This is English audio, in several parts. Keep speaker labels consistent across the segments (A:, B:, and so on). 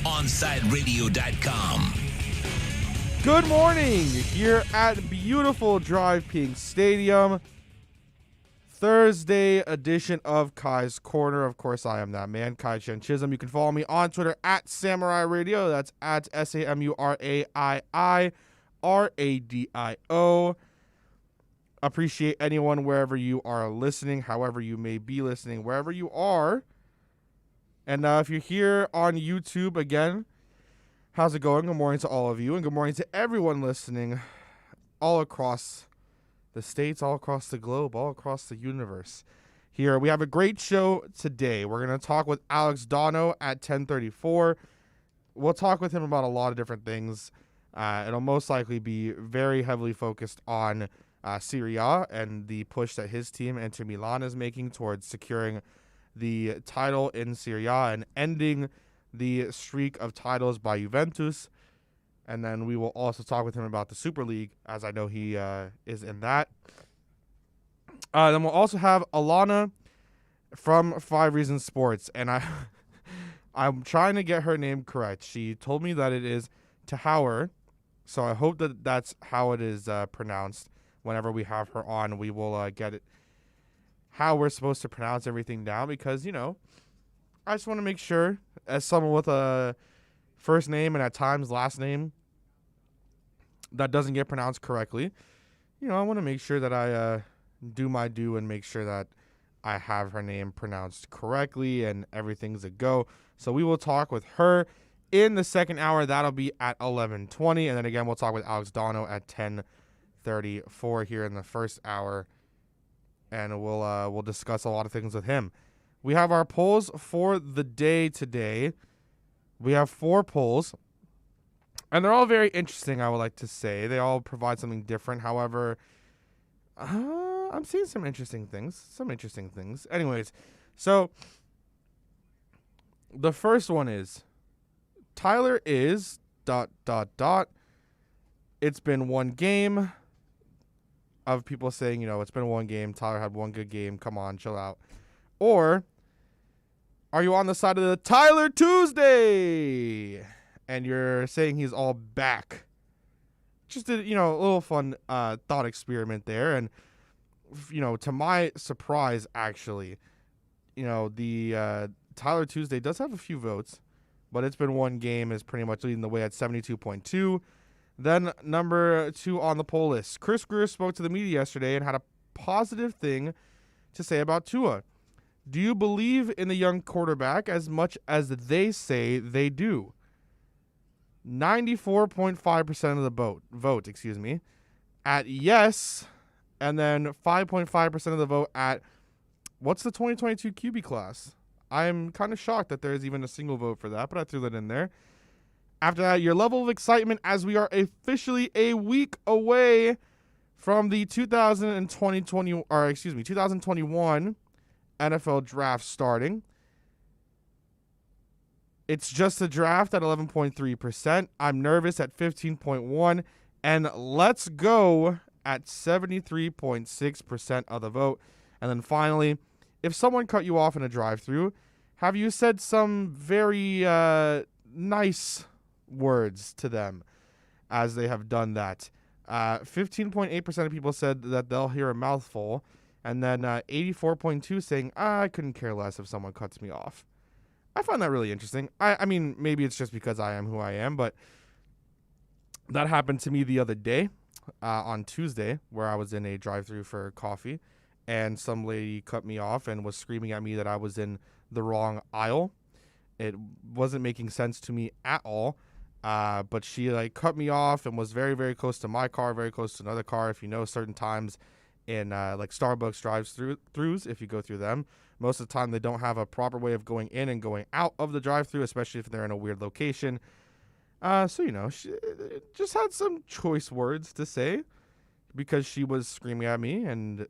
A: OnSideRadio.com.
B: Good morning here at beautiful Drive Pink Stadium. Thursday edition of Kai's Corner. Of course, I am that man, Kai Chen Chisholm. You can follow me on Twitter at Samurai Radio. That's at SAMURAIIRADIO. Appreciate anyone wherever you are listening, however you may be listening, wherever you are. And if you're here on YouTube, again, how's it going? Good morning to all of you, and good morning to everyone listening all across the states, all across the globe, all across the universe. Here, we have a great show today. We're going to talk with Alex Dono at 10:34. We'll talk with him about a lot of different things. It'll most likely be very heavily focused on Serie A and the push that his team, Inter Milan, is making towards securing the title in Serie A and ending the streak of titles by Juventus. And then we will also talk with him about the Super League, as I know he is in that. Then we'll also have Alana from 5 Reasons Sports. And I'm trying to get her name correct. She told me that it is Tahauer. So I hope that that's how it is pronounced. Whenever we have her on, we will get it how we're supposed to pronounce everything down. Because, you know, I just want to make sure, as someone with a first name and at times last name that doesn't get pronounced correctly, you know, I want to make sure that I do my due and make sure that I have her name pronounced correctly and everything's a go. So we will talk with her in the second hour. That'll be at 11:20, and then again we'll talk with Alex Dono at 10:34 here in the first hour, and we'll discuss a lot of things with him. We have our polls for the day today. We have 4 polls, and they're all very interesting, I would like to say. They all provide something different. However, I'm seeing some interesting things. Anyways, so the first one is, Tyler is ... It's been one game. Of people saying, you know, it's been one game. Tyler had one good game. Come on, chill out. Or, are you on the side of the Tyler Tuesday? And you're saying he's all back. Just a, you know, a little fun thought experiment there. And, you know, to my surprise, actually, you know, the Tyler Tuesday does have a few votes. But it's been one game is pretty much leading the way at 72.2. Then number 2 on the poll list. Chris Greer spoke to the media yesterday and had a positive thing to say about Tua. Do you believe in the young quarterback as much as they say they do? 94.5% of the vote at yes, and then 5.5% of the vote at what's the 2022 QB class? I'm kind of shocked that there's even a single vote for that, but I threw that in there. After that, your level of excitement as we are officially a week away from the 2021 NFL draft starting. It's just a draft at 11.3%. I'm nervous at 15.1%. And let's go at 73.6% of the vote. And then finally, if someone cut you off in a drive-thru, have you said some very nice words to them as they have done that? 15.8% of people said that they'll hear a mouthful, and then 84.2% saying, I couldn't care less if someone cuts me off. I find that really interesting. I mean, maybe it's just because I am who I am, but that happened to me the other day on Tuesday, where I was in a drive-thru for coffee, and some lady cut me off and was screaming at me that I was in the wrong aisle. It wasn't making sense to me at all. But she cut me off and was very, very close to my car, very close to another car. If you know, certain times in Starbucks drive-thrus, if you go through them, most of the time they don't have a proper way of going in and going out of the drive-thru, especially if they're in a weird location. So, you know, she just had some choice words to say because she was screaming at me and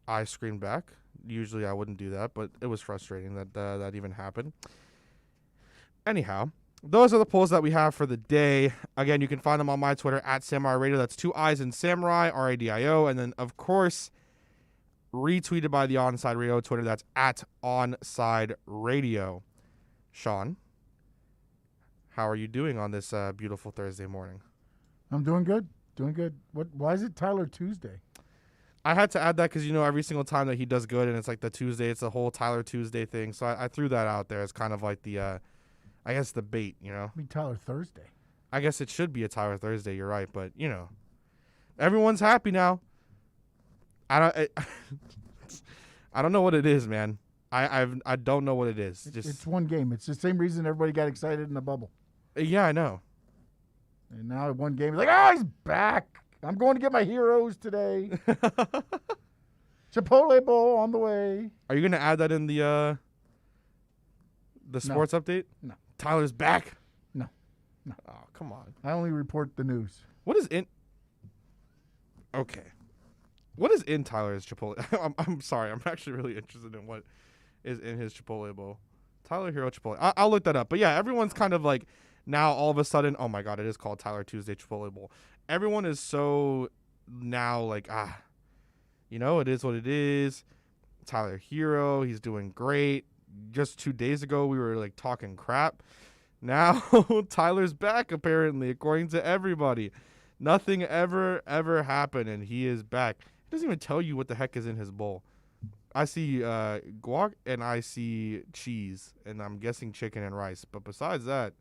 B: I screamed back. Usually I wouldn't do that, but it was frustrating that that even happened. Anyhow, those are the polls that we have for the day. Again, you can find them on my Twitter at Samurai Radio. That's 2 I's in Samurai, RADIO. And then, of course, retweeted by the Onside Radio Twitter. That's at Onside Radio. Sean, How are you doing on this beautiful Thursday morning?
A: I'm doing good. Doing good. Why is it Tyler Tuesday?
B: I had to add that because, every single time that he does good and it's like the Tuesday, it's the whole Tyler Tuesday thing. So I threw that out there as kind of like the, I guess, the bait,
A: It'd be Tyler Thursday.
B: I guess it should be a Tyler Thursday. You're right. But, everyone's happy now. I don't know what it is, man. I don't know what it is.
A: It's one game. It's the same reason everybody got excited in the bubble.
B: Yeah, I know.
A: And now one game, he's like, he's back. I'm going to get my heroes today. Chipotle Bowl on the way.
B: Are you going to add that in the sports update?
A: No.
B: Tyler's back?
A: No.
B: Oh, come on.
A: I only report the news.
B: What is in... Okay. What is in Tyler's Chipotle? I'm sorry. I'm actually really interested in what is in his Chipotle Bowl. Tyler Hero Chipotle. I'll look that up. But yeah, everyone's kind of like now all of a sudden, oh my God, it is called Tyler Tuesday Chipotle Bowl. Everyone is so now like, it is what it is. Tyler Hero, he's doing great. Just 2 days ago, we were like talking crap. Now Tyler's back, apparently, according to everybody. Nothing ever happened, and he is back. He doesn't even tell you what the heck is in his bowl. I see guac and I see cheese, and I'm guessing chicken and rice. But besides that,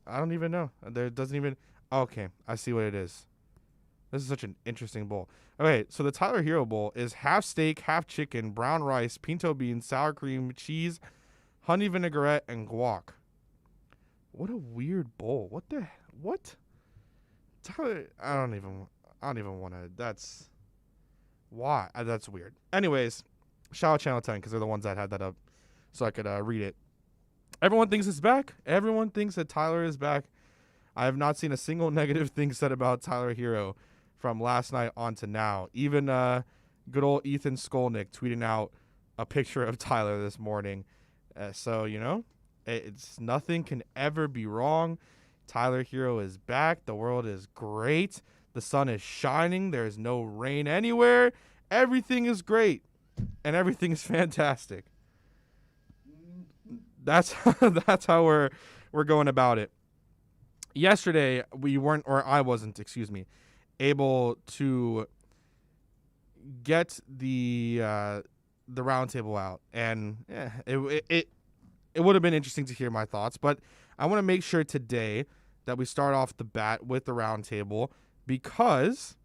B: I don't even know. There doesn't even... Okay, I see what it is. This is such an interesting bowl. Okay, so the Tyler Hero Bowl is half steak, half chicken, brown rice, pinto beans, sour cream, cheese, honey vinaigrette, and guac. What a weird bowl. What? Tyler, I don't even want to. That's why. That's weird. Anyways, shout out Channel 10 because they're the ones that had that up so I could read it. Everyone thinks it's back. Everyone thinks that Tyler is back. I have not seen a single negative thing said about Tyler Hero from last night on to now. Even good old Ethan Skolnick tweeting out a picture of Tyler this morning. So, it's nothing can ever be wrong. Tyler Hero is back. The world is great. The sun is shining. There is no rain anywhere. Everything is great. And everything is fantastic. That's how we're going about it. Yesterday, I wasn't, able to get the roundtable out, and it would have been interesting to hear my thoughts, but I want to make sure today that we start off the bat with the roundtable because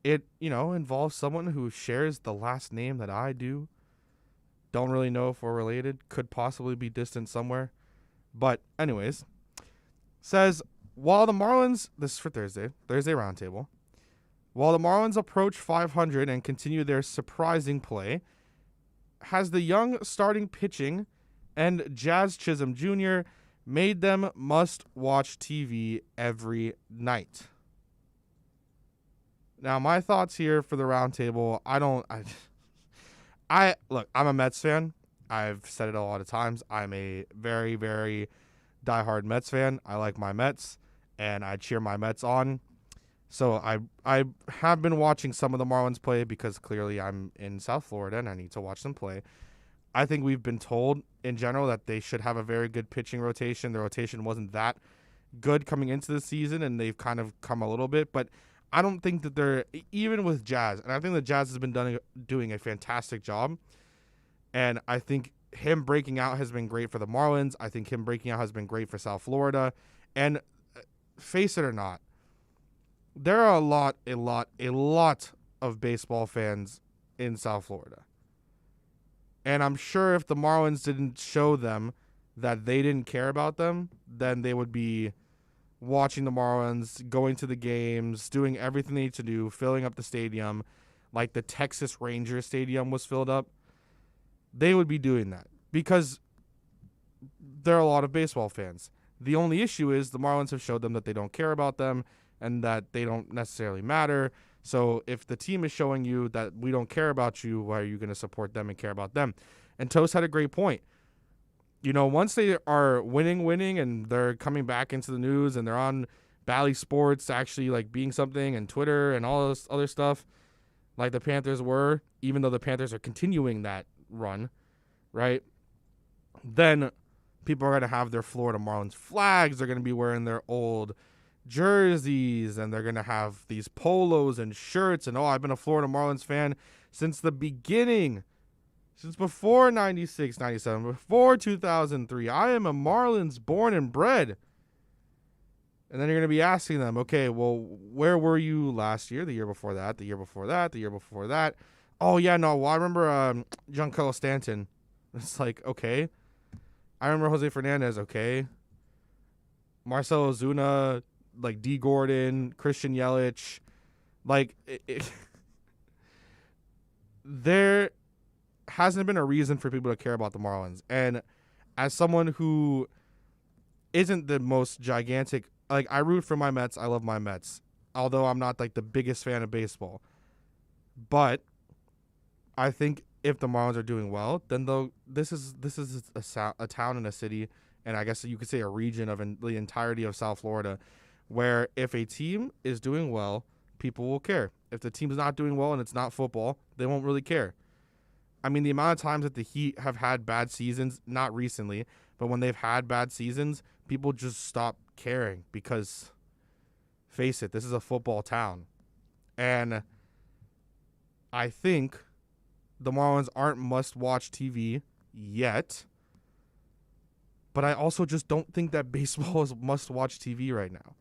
B: it involves someone who shares the last name that I do. Don't really know if we're related. Could possibly be distant somewhere, but anyways, says. While the Marlins, this is for Thursday roundtable, while the Marlins approach 500 and continue their surprising play, has the young starting pitching and Jazz Chisholm Jr. made them must-watch TV every night? Now, my thoughts here for the roundtable, look, I'm a Mets fan. I've said it a lot of times. I'm a very, very diehard Mets fan. I like my Mets. And I cheer my Mets on. So I have been watching some of the Marlins play because clearly I'm in South Florida and I need to watch them play. I think we've been told in general that they should have a very good pitching rotation. The rotation wasn't that good coming into the season, and they've kind of come a little bit. But I don't think that they're, even with Jazz, and I think the Jazz has been doing a fantastic job. And I think him breaking out has been great for the Marlins. I think him breaking out has been great for South Florida. And face it or not, there are a lot of baseball fans in South Florida. And I'm sure if the Marlins didn't show them that they didn't care about them, then they would be watching the Marlins, going to the games, doing everything they need to do, filling up the stadium like the Texas Rangers stadium was filled up. They would be doing that because there are a lot of baseball fans. The only issue is the Marlins have showed them that they don't care about them and that they don't necessarily matter. So if the team is showing you that we don't care about you, why are you going to support them and care about them? And Toast had a great point. Once they are winning, and they're coming back into the news and they're on Bally Sports actually like being something and Twitter and all this other stuff like the Panthers were, even though the Panthers are continuing that run, right? Then People are going to have their Florida Marlins flags. They're going to be wearing their old jerseys, and they're going to have these polos and shirts. And, I've been a Florida Marlins fan since the beginning, since before 96, 97, before 2003. I am a Marlins born and bred. And then you're going to be asking them, okay, well, where were you last year, the year before that, the year before that, the year before that? Oh, yeah, no, well, I remember Giancarlo Stanton. It's like, okay. I remember Jose Fernandez, okay. Marcelo Ozuna, like D. Gordon, Christian Yelich. Like, there hasn't been a reason for people to care about the Marlins. And as someone who isn't the most gigantic, like, I root for my Mets. I love my Mets, although I'm not, like, the biggest fan of baseball. But I think if the Marlins are doing well, then this is a town and a city, and I guess you could say a region of the entirety of South Florida, where if a team is doing well, people will care. If the team's not doing well and it's not football, they won't really care. I mean, the amount of times that the Heat have had bad seasons, not recently, but when they've had bad seasons, people just stop caring because, face it, this is a football town. And I think the Marlins aren't must-watch TV yet, but I also just don't think that baseball is must-watch TV right now.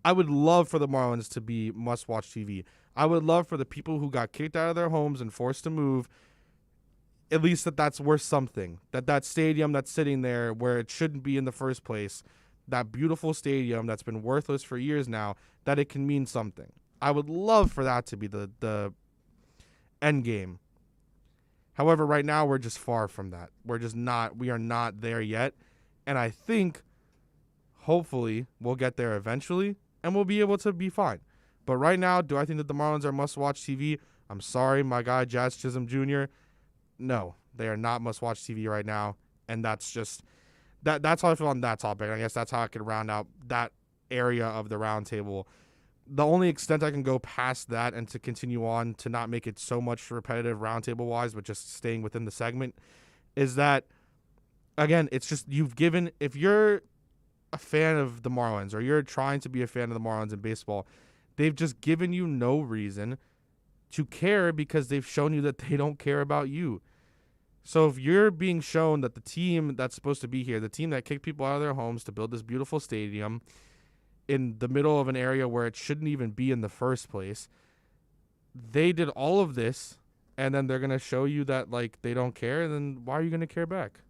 B: I would love for the Marlins to be must-watch TV. I would love for the people who got kicked out of their homes and forced to move, at least that's worth something. That stadium that's sitting there where it shouldn't be in the first place, that beautiful stadium that's been worthless for years now, that it can mean something. I would love for that to be the end game. However, right now we're just far from that. We are not there yet. And I think, hopefully, we'll get there eventually and we'll be able to be fine. But right now, do I think that the Marlins are must-watch TV? I'm sorry, my guy, Jazz Chisholm Jr. No, they are not must-watch TV right now. And that's just, that's how I feel on that topic. I guess that's how I could round out that area of the roundtable. The only extent I can go past that and to continue on to not make it so much repetitive roundtable-wise, but just staying within the segment, is that, again, it's just if you're a fan of the Marlins or you're trying to be a fan of the Marlins in baseball, they've just given you no reason to care because they've shown you that they don't care about you. So if you're being shown that the team that's supposed to be here, the team that kicked people out of their homes to build this beautiful stadium in the middle of an area where it shouldn't even be in the first place, they did all of this, and then they're going to show you that, like, they don't care, and then why are you going to care back?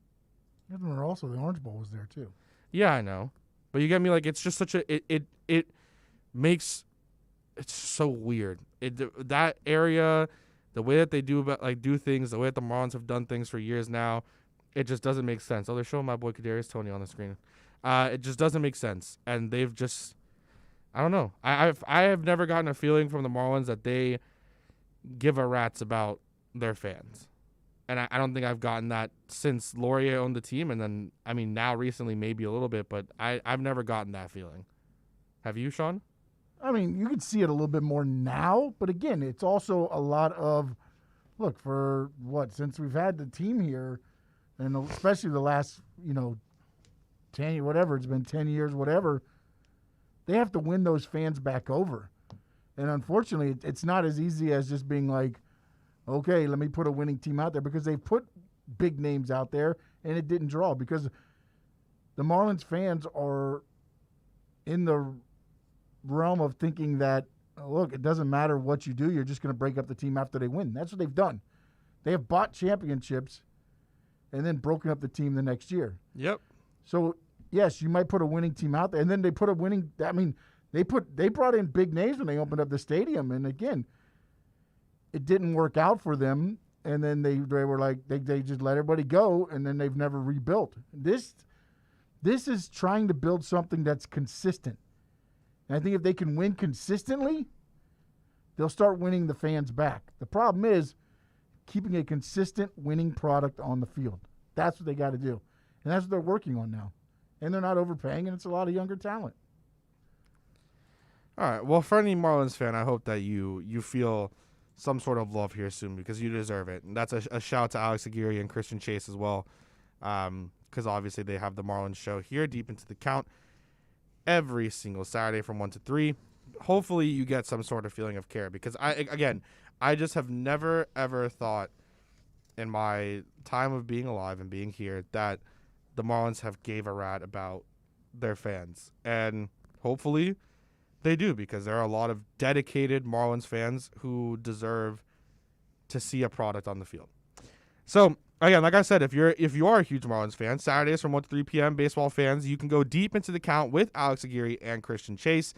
A: And also, the Orange Bowl was there, too.
B: Yeah, I know. But you get me, like, it's just such a, it makes, it's so weird. That area, the way that they do things, the way that the Marlins have done things for years now, it just doesn't make sense. Oh, they're showing my boy Kadarius Toney on the screen. It just doesn't make sense. And they've just, I don't know. I have never gotten a feeling from the Marlins that they give a rat's about their fans. And I don't think I've gotten that since Laurier owned the team. And then, I mean, now recently maybe a little bit, but I've never gotten that feeling. Have you, Sean?
A: I mean, you can see it a little bit more now. But again, it's also a lot of, look, for since we've had the team here, and especially the last, 10, whatever, it's been 10 years, whatever, they have to win those fans back over. And unfortunately, it's not as easy as just being like, okay, let me put a winning team out there, because they've put big names out there and it didn't draw, because the Marlins fans are in the realm of thinking that, look, it doesn't matter what you do, you're just going to break up the team after they win. That's what they've done. They have bought championships and then broken up the team the next year.
B: Yep.
A: So, yes, you might put a winning team out there, and then they put a winning – I mean, they brought in big names when they opened up the stadium, and again, it didn't work out for them, and then they were like – they just let everybody go, and then they've never rebuilt. This is trying to build something that's consistent. And I think if they can win consistently, they'll start winning the fans back. The problem is keeping a consistent winning product on the field. That's what they got to do. And that's what they're working on now. And they're not overpaying, and it's a lot of younger talent.
B: All right. Well, for any Marlins fan, I hope that you feel some sort of love here soon, because you deserve it. And that's a shout out to Alex Aguirre and Christian Chase as well. because obviously they have the Marlins show here, Deep Into the Count, every single Saturday from 1 to 3. Hopefully you get some sort of feeling of care, because I just have never, ever thought in my time of being alive and being here that the Marlins have gave a rat about their fans. And hopefully they do, because there are a lot of dedicated Marlins fans who deserve to see a product on the field. So, again, like I said, if you are a huge Marlins fan, Saturdays from 1 to 3 p.m., baseball fans, you can go deep into the count with Alex Aguirre and Christian Chase.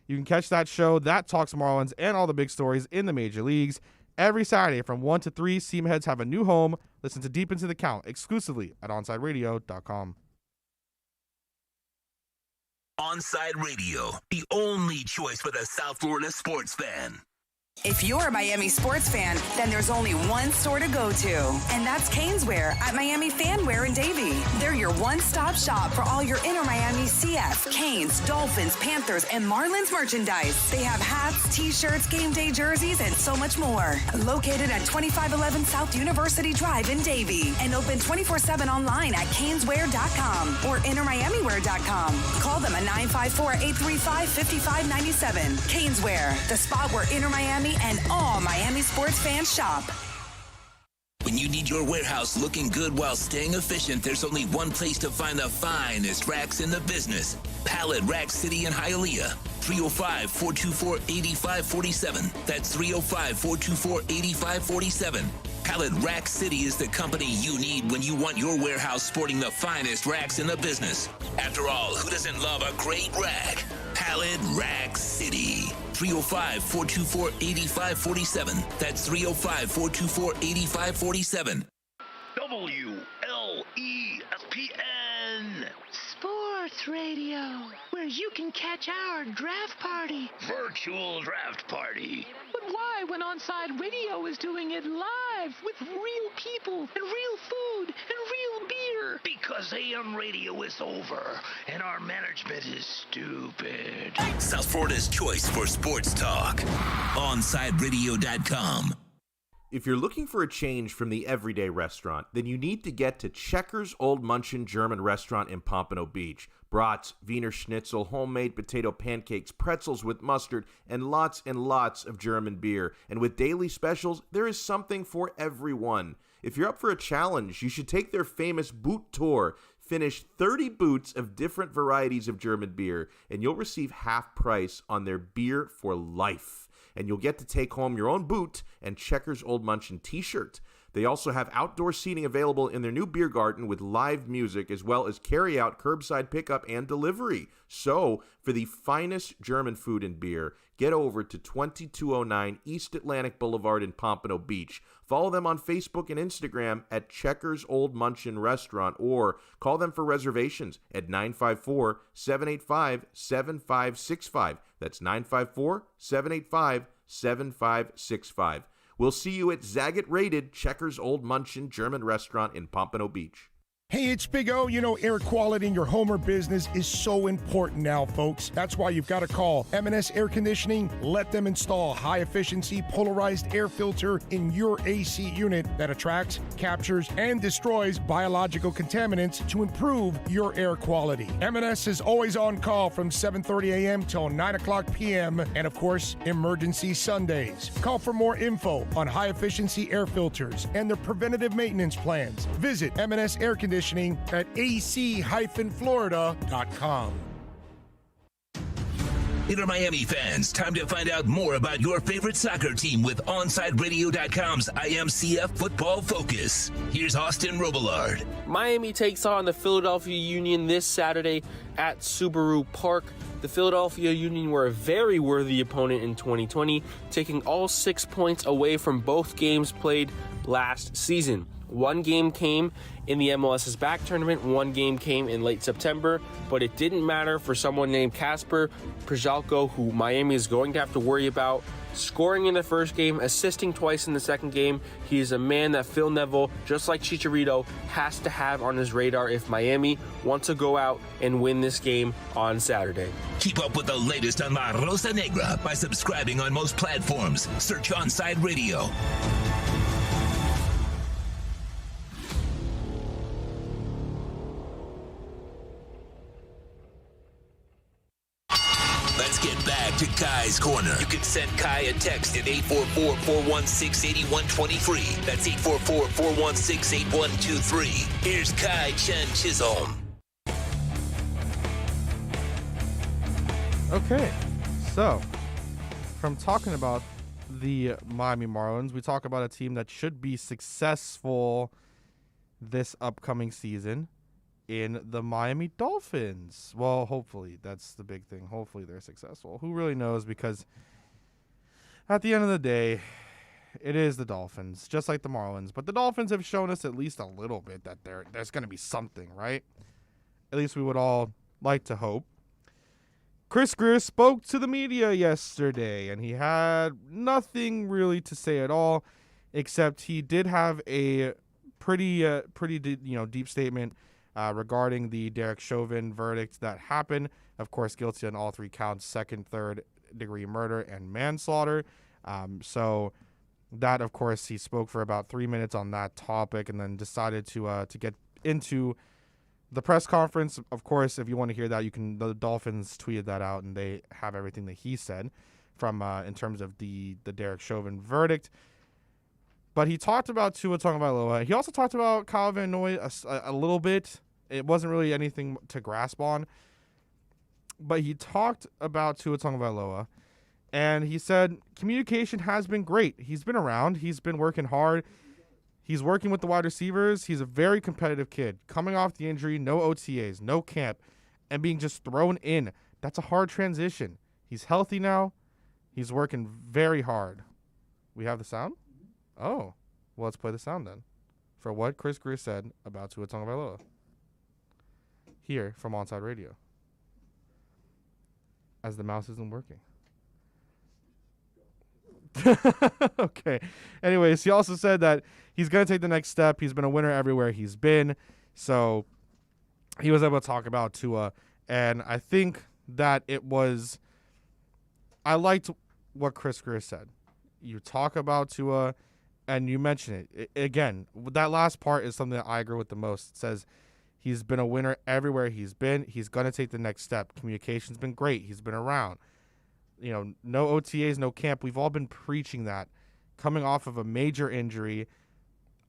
B: You can catch that show that talks Marlins and all the big stories in the major leagues. Every Saturday from 1 to 3, Seamheads have a new home. Listen to Deep Into the Count exclusively at OnsideRadio.com.
C: Onside Radio, the only choice for the South Florida sports fan.
D: If you're a Miami sports fan, then there's only one store to go to, and that's Caneswear at Miami Fanwear in Davie. They're your one-stop shop for all your Inter Miami CF, Canes, Dolphins, Panthers, and Marlins merchandise. They have hats, t-shirts, game day jerseys, and so much more. Located at 2511 South University Drive in Davie, and open 24/7 online at caneswear.com or intermiamiwear.com. Call them at 954-835-5597. Caneswear, the spot where Inter Miami and all Miami sports fans shop.
C: When you need your warehouse looking good while staying efficient, there's only one place to find the finest racks in the business. Pallet Rack City in Hialeah. 305-424-8547. That's 305-424-8547. Pallet Rack City is the company you need when you want your warehouse sporting the finest racks in the business. After all, who doesn't love a great rack? Pallet Rack City. 305-424-8547. That's 305-424-8547.
E: WLESPN. Sports Radio, where you can catch our draft party.
F: Virtual draft party.
E: But why, when Onside Radio is doing it live with real people and real food and real beer?
F: Because AM radio is over and our management is stupid.
C: South Florida's choice for sports talk. OnsideRadio.com.
G: If you're looking for a change from the everyday restaurant, then you need to get to Checkers Old Munchin German Restaurant in Pompano Beach. Brats, Wiener Schnitzel, homemade potato pancakes, pretzels with mustard, and lots of German beer. And with daily specials, there is something for everyone. If you're up for a challenge, you should take their famous boot tour. Finish 30 boots of different varieties of German beer, and you'll receive half price on their beer for life. And you'll get to take home your own boot and Checkers Old Munchin t-shirt. They also have outdoor seating available in their new beer garden with live music, as well as carry-out, curbside pickup, and delivery. So, for the finest German food and beer, get over to 2209 East Atlantic Boulevard in Pompano Beach. Follow them on Facebook and Instagram at Checkers Old Munchin Restaurant, or call them for reservations at 954-785-7565. That's 954-785-7565. We'll see you at Zagat-rated Checkers Old Munchin German Restaurant in Pompano Beach.
H: Hey, it's Big O. You know, air quality in your home or business is so important now, folks. That's why you've got to call M&S Air Conditioning. Let them install high-efficiency polarized air filter in your AC unit that attracts, captures, and destroys biological contaminants to improve your air quality. M&S is always on call from 7:30 a.m. till 9 o'clock p.m. and, of course, emergency Sundays. Call for more info on high-efficiency air filters and their preventative maintenance plans. Visit M&S Air Conditioning at ac-florida.com.
C: Inter Miami fans, time to find out more about your favorite soccer team with OnsideRadio.com's IMCF Football Focus. Here's Austin Robillard.
I: Miami takes on the Philadelphia Union this Saturday at Subaru Park. The Philadelphia Union were a very worthy opponent in 2020, taking all 6 points away from both games played last season. One game came in the MLS's back tournament, one game came in late September, but it didn't matter for someone named Kasper Przelko, who Miami is going to have to worry about. Scoring in the first game, assisting twice in the second game, he is a man that Phil Neville, just like Chicharito, has to have on his radar if Miami wants to go out and win this game on Saturday.
C: Keep up with the latest on La Rosa Negra by subscribing on most platforms. Search Onside Radio. Let's get back to Kai's Corner. You can send Kai a text at 844-416-8123. That's 844-416-8123. Here's Kai Chen Chisholm.
B: Okay, so from talking about the Miami Marlins, we talk about a team that should be successful this upcoming season in the Miami Dolphins. Well, hopefully. That's the big thing. Hopefully they're successful. Who really knows? Because at the end of the day, it is the Dolphins, just like the Marlins. But the Dolphins have shown us at least a little bit that there's going to be something, right? At least we would all like to hope. Chris Grier spoke to the media yesterday, and he had nothing really to say at all, except he did have a pretty deep statement regarding the Derek Chauvin verdict that happened. Of course, guilty on all 3 counts: second, third degree murder, and manslaughter. So that, of course, he spoke for about 3 minutes on that topic, and then decided to get into the press conference. Of course, if you want to hear that, the Dolphins tweeted that out, and they have everything that he said from in terms of the Derek Chauvin verdict. But he talked about Tua Tagovailoa. He also talked about Kyle Van Noy a little bit. It wasn't really anything to grasp on. But he talked about Tua Tagovailoa, and he said communication has been great. He's been around. He's been working hard. He's working with the wide receivers. He's a very competitive kid. Coming off the injury, no OTAs, no camp, and being just thrown in. That's a hard transition. He's healthy now. He's working very hard. We have the sound? Oh. Well, let's play the sound then. For what Chris Grier said about Tua Tagovailoa. Here from Onside Radio. As the mouse isn't working. Okay. Anyways, he also said that he's going to take the next step. He's been a winner everywhere he's been. So he was able to talk about Tua. And I think that I liked what Chris Grier said. You talk about Tua and you mention it. Again, that last part is something that I agree with the most. It says he's been a winner everywhere he's been. He's going to take the next step. Communication's been great. He's been around. No OTAs, no camp. We've all been preaching that. Coming off of a major injury,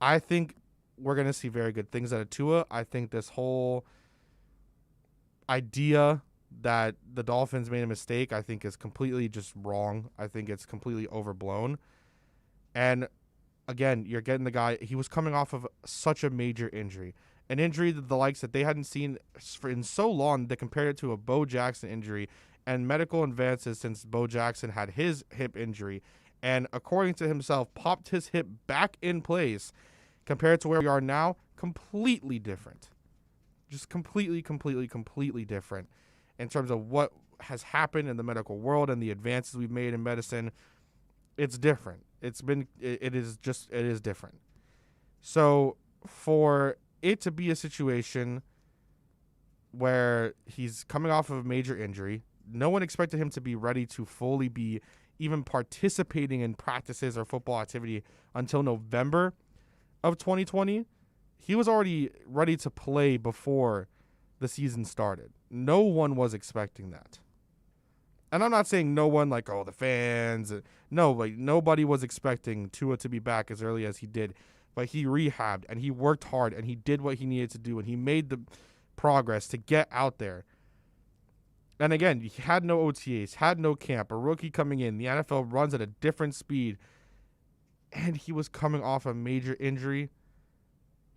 B: I think we're going to see very good things out of Tua. I think this whole idea that the Dolphins made a mistake, I think is completely just wrong. I think it's completely overblown. And again, you're getting the guy, he was coming off of such a major injury. An injury that the likes that they hadn't seen in so long. They compared it to a Bo Jackson injury and medical advances since Bo Jackson had his hip injury, and according to himself, popped his hip back in place. Compared to where we are now, completely different. Just completely different in terms of what has happened in the medical world and the advances we've made in medicine. It's different. It is different. So for it to be a situation where he's coming off of a major injury, no one expected him to be ready to fully be even participating in practices or football activity until November of 2020. He was already ready to play before the season started. No one was expecting that. And I'm not saying no one, like, the fans. No, like, nobody was expecting Tua to be back as early as he did. But he rehabbed, and he worked hard, and he did what he needed to do, and he made the progress to get out there. And again, he had no OTAs, had no camp, a rookie coming in. The NFL runs at a different speed, and he was coming off a major injury.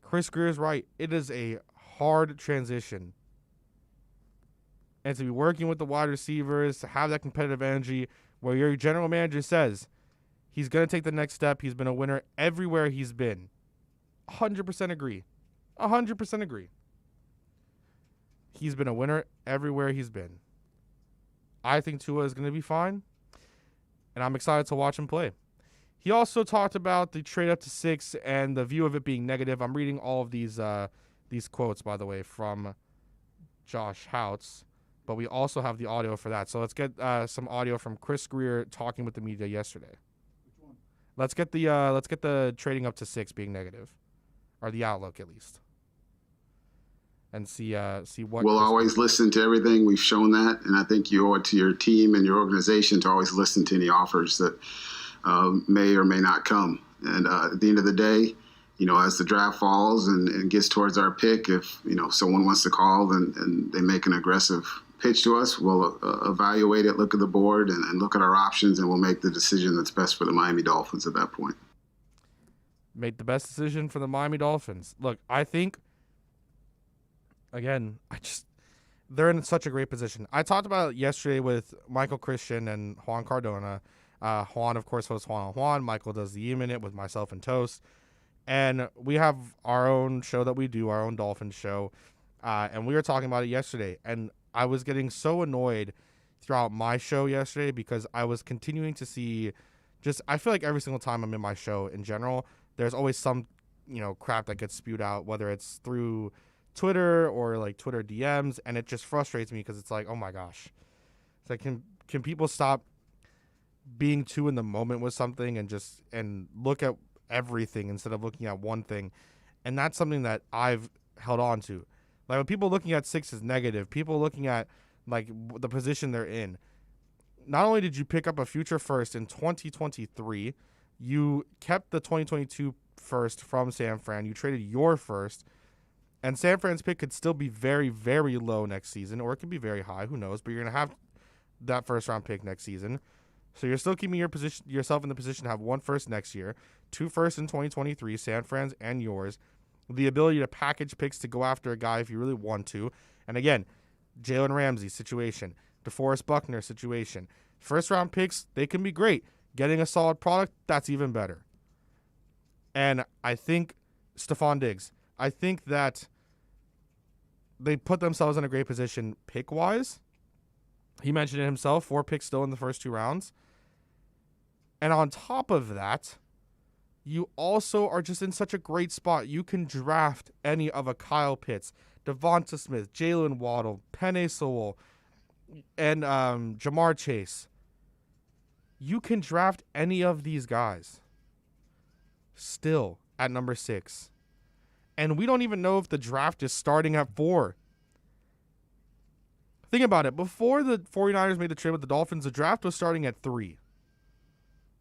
B: Chris Grier is right. It is a hard transition. And to be working with the wide receivers, to have that competitive energy where your general manager says he's going to take the next step. He's been a winner everywhere he's been. 100% agree. 100% agree. He's been a winner everywhere he's been. I think Tua is going to be fine, and I'm excited to watch him play. He also talked about the trade up to 6 and the view of it being negative. I'm reading all of these quotes, by the way, from Josh Houts, but we also have the audio for that. So let's get some audio from Chris Grier talking with the media yesterday. Which one? Let's get the trading up to 6 being negative, or the outlook at least. and see what
J: We'll
B: Chris
J: always listen to everything. We've shown that, and I think you owe it to your team and your organization to always listen to any offers that may or may not come. And at the end of the day, as the draft falls and gets towards our pick, if someone wants to call and they make an aggressive pitch to us, we'll evaluate it, look at the board, and look at our options, and we'll make the decision that's best for the Miami Dolphins at that point.
B: Make the best decision for the Miami Dolphins. Look, I think, again, they're in such a great position. I talked about it yesterday with Michael Christian and Juan Cardona. Juan, of course, hosts Juan on Juan. Michael does the E-Minute with myself and Toast. And we have our own show that we do, our own Dolphins show. And we were talking about it yesterday. And I was getting so annoyed throughout my show yesterday because I was continuing to see I feel like every single time I'm in my show in general, there's always some, crap that gets spewed out, whether it's through Twitter or like Twitter DMs. And it just frustrates me because it's like, oh my gosh. It's like, can people stop being too in the moment with something and look at everything instead of looking at one thing? And that's something that I've held on to. Like, when people looking at 6 as negative, people looking at like the position they're in, not only did you pick up a future first in 2023, you kept the 2022 first from San Fran, you traded your first, and San Fran's pick could still be very, very low next season, or it could be very high, who knows, but you're going to have that first round pick next season. So you're still keeping yourself in the position to have 1 first next year, 2 firsts in 2023, San Fran's and yours, the ability to package picks to go after a guy if you really want to. And again, Jalen Ramsey situation, DeForest Buckner situation. First round picks, they can be great. Getting a solid product, that's even better. And I think Stephon Diggs, I think that they put themselves in a great position pick-wise. He mentioned it himself, 4 picks still in the first 2 rounds. And on top of that, you also are just in such a great spot. You can draft any of a Kyle Pitts, Devonta Smith, Jalen Waddle, Penei Sewell, and Jamar Chase. You can draft any of these guys still at number 6. And we don't even know if the draft is starting at 4. Think about it. Before the 49ers made the trade with the Dolphins, the draft was starting at 3.